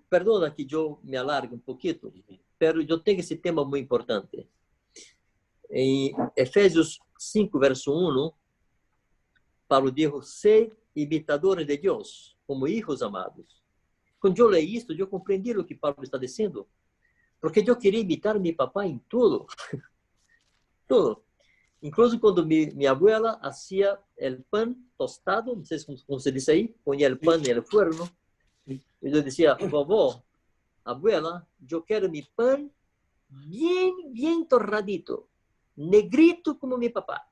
Perdona que yo me alargue un poquito, pero yo tengo ese tema muy importante. En Efesios 5, verso 1, Pablo dijo, sed imitadores de Dios, como hijos amados. Cuando yo leí esto, yo comprendí lo que Pablo está diciendo, porque yo quería imitar a mi papá en todo. Todo. Incluso cuando mi abuela hacía el pan tostado, no sé cómo se dice ahí, ponía el pan en el fuego, y yo decía, vovó, abuela, yo quiero mi pan bien torradito, negrito como mi papá.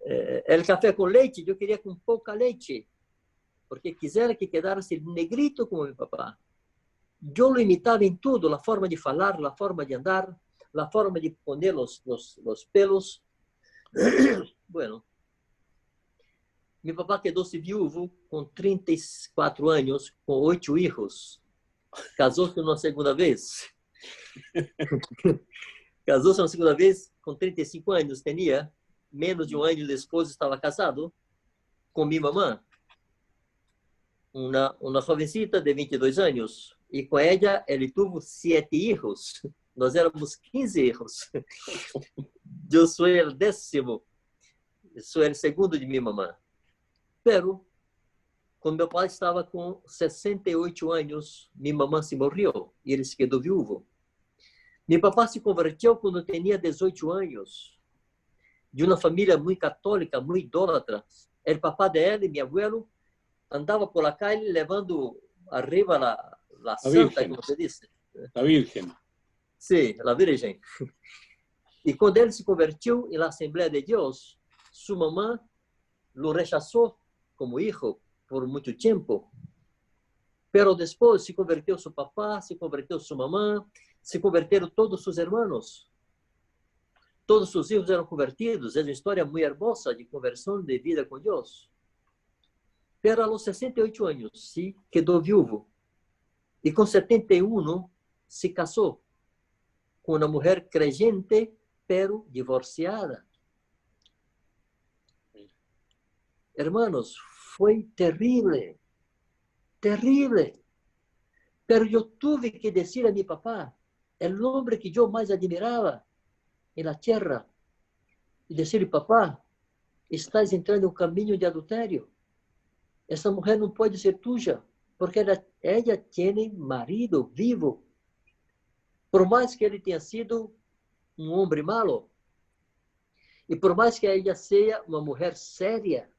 El café con leche, yo quería con poca leche, porque quisiera que quedase negrito como mi papá. Yo lo imitaba en todo, la forma de hablar, la forma de andar, la forma de poner los pelos. Bueno, mi papá quedó-se viuvo con 34 años, con 8 hijos. casou-se uma segunda vez. Casou-se uma segunda vez com 35 anos, tinha menos de um ano depois estava casado com minha mamã, uma jovencita de 22 anos, e com ela ele teve 7 filhos. Nós éramos 15 filhos. Eu sou o 10º, sou o segundo de minha mamã. Pero quando meu pai estava com 68 anos, minha mamã se morreu e ele se quedou viúvo. Meu papá se converteu quando tinha 18 anos, de uma família muito católica, muito idólatra. O papá dele, meu abuelo, andava por la calle levando arriba la santa, como se diz.
La Virgen.
Sim, a Virgem. E quando ele se convertiu na Assembleia de Deus, sua mamã o rechazou como filho por muito tempo. Pero depois se converteu seu papá, se converteu sua mamã, se converteram todos seus irmãos. Todos seus filhos eram convertidos. É uma história muito hermosa de conversão, de vida com Deus. Pero aos 68 anos se quedou viúvo. E com 71 se casou com uma mulher creyente, pero divorciada. Hermanos, foi terrível. Terrível. Pero eu tive que dizer a meu papá, o homem que eu mais admirava na terra, e dizer, papá, estás entrando em um caminho de adultério. Essa mulher não pode ser tuya, porque ela tem marido vivo. Por mais que ele tenha sido um homem malo, e por mais que ela seja uma mulher séria,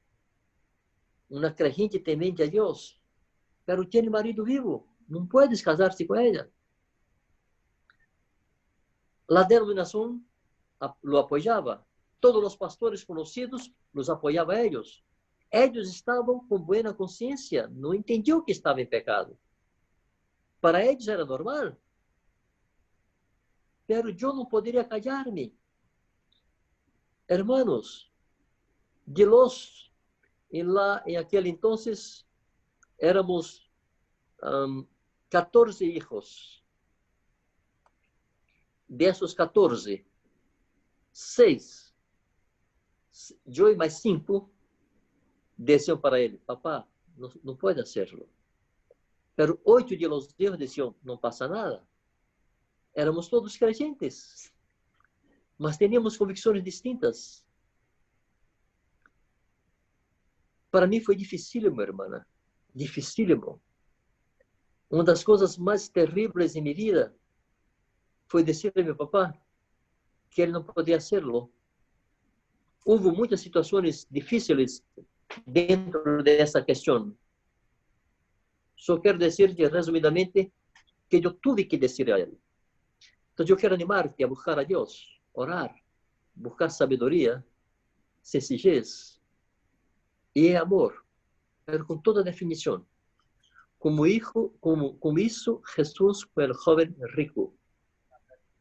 uma crente temente a Deus, pero tem marido vivo, não puedes casar-se com ela. A denominação lo apoiava. Todos os pastores conhecidos los apoiavam a eles. Eles estavam com boa consciência, não entendiam que estava em pecado. Para eles era normal. Pero eu não poderia callar-me. Hermanos, de los, em aquele entonces, éramos 14 hijos. De esos 14, 6, eu e mais 5, diziam para ele, papá, não pode hacerlo. Pero 8 de los hijos diziam, não passa nada. Éramos todos creyentes, mas teníamos convicções distintas. Para mim foi dificílimo, irmã, dificílimo. Uma das coisas mais terríveis em minha vida foi dizer a meu papá que ele não podia hacerlo. Houve muitas situações difíceis dentro dessa questão. Só quero dizer resumidamente que eu tive que dizer a ele. Então eu quero animar-te a buscar a Deus, orar, buscar sabedoria, sencillez e amor, pero com toda a definição. Como isso, Jesus com o jovem rico.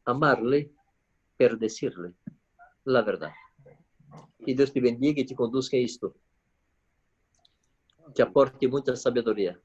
Amarle, pero decirle la verdad. Que Deus te bendiga e te conduzca a isto. Te aporte muita sabedoria.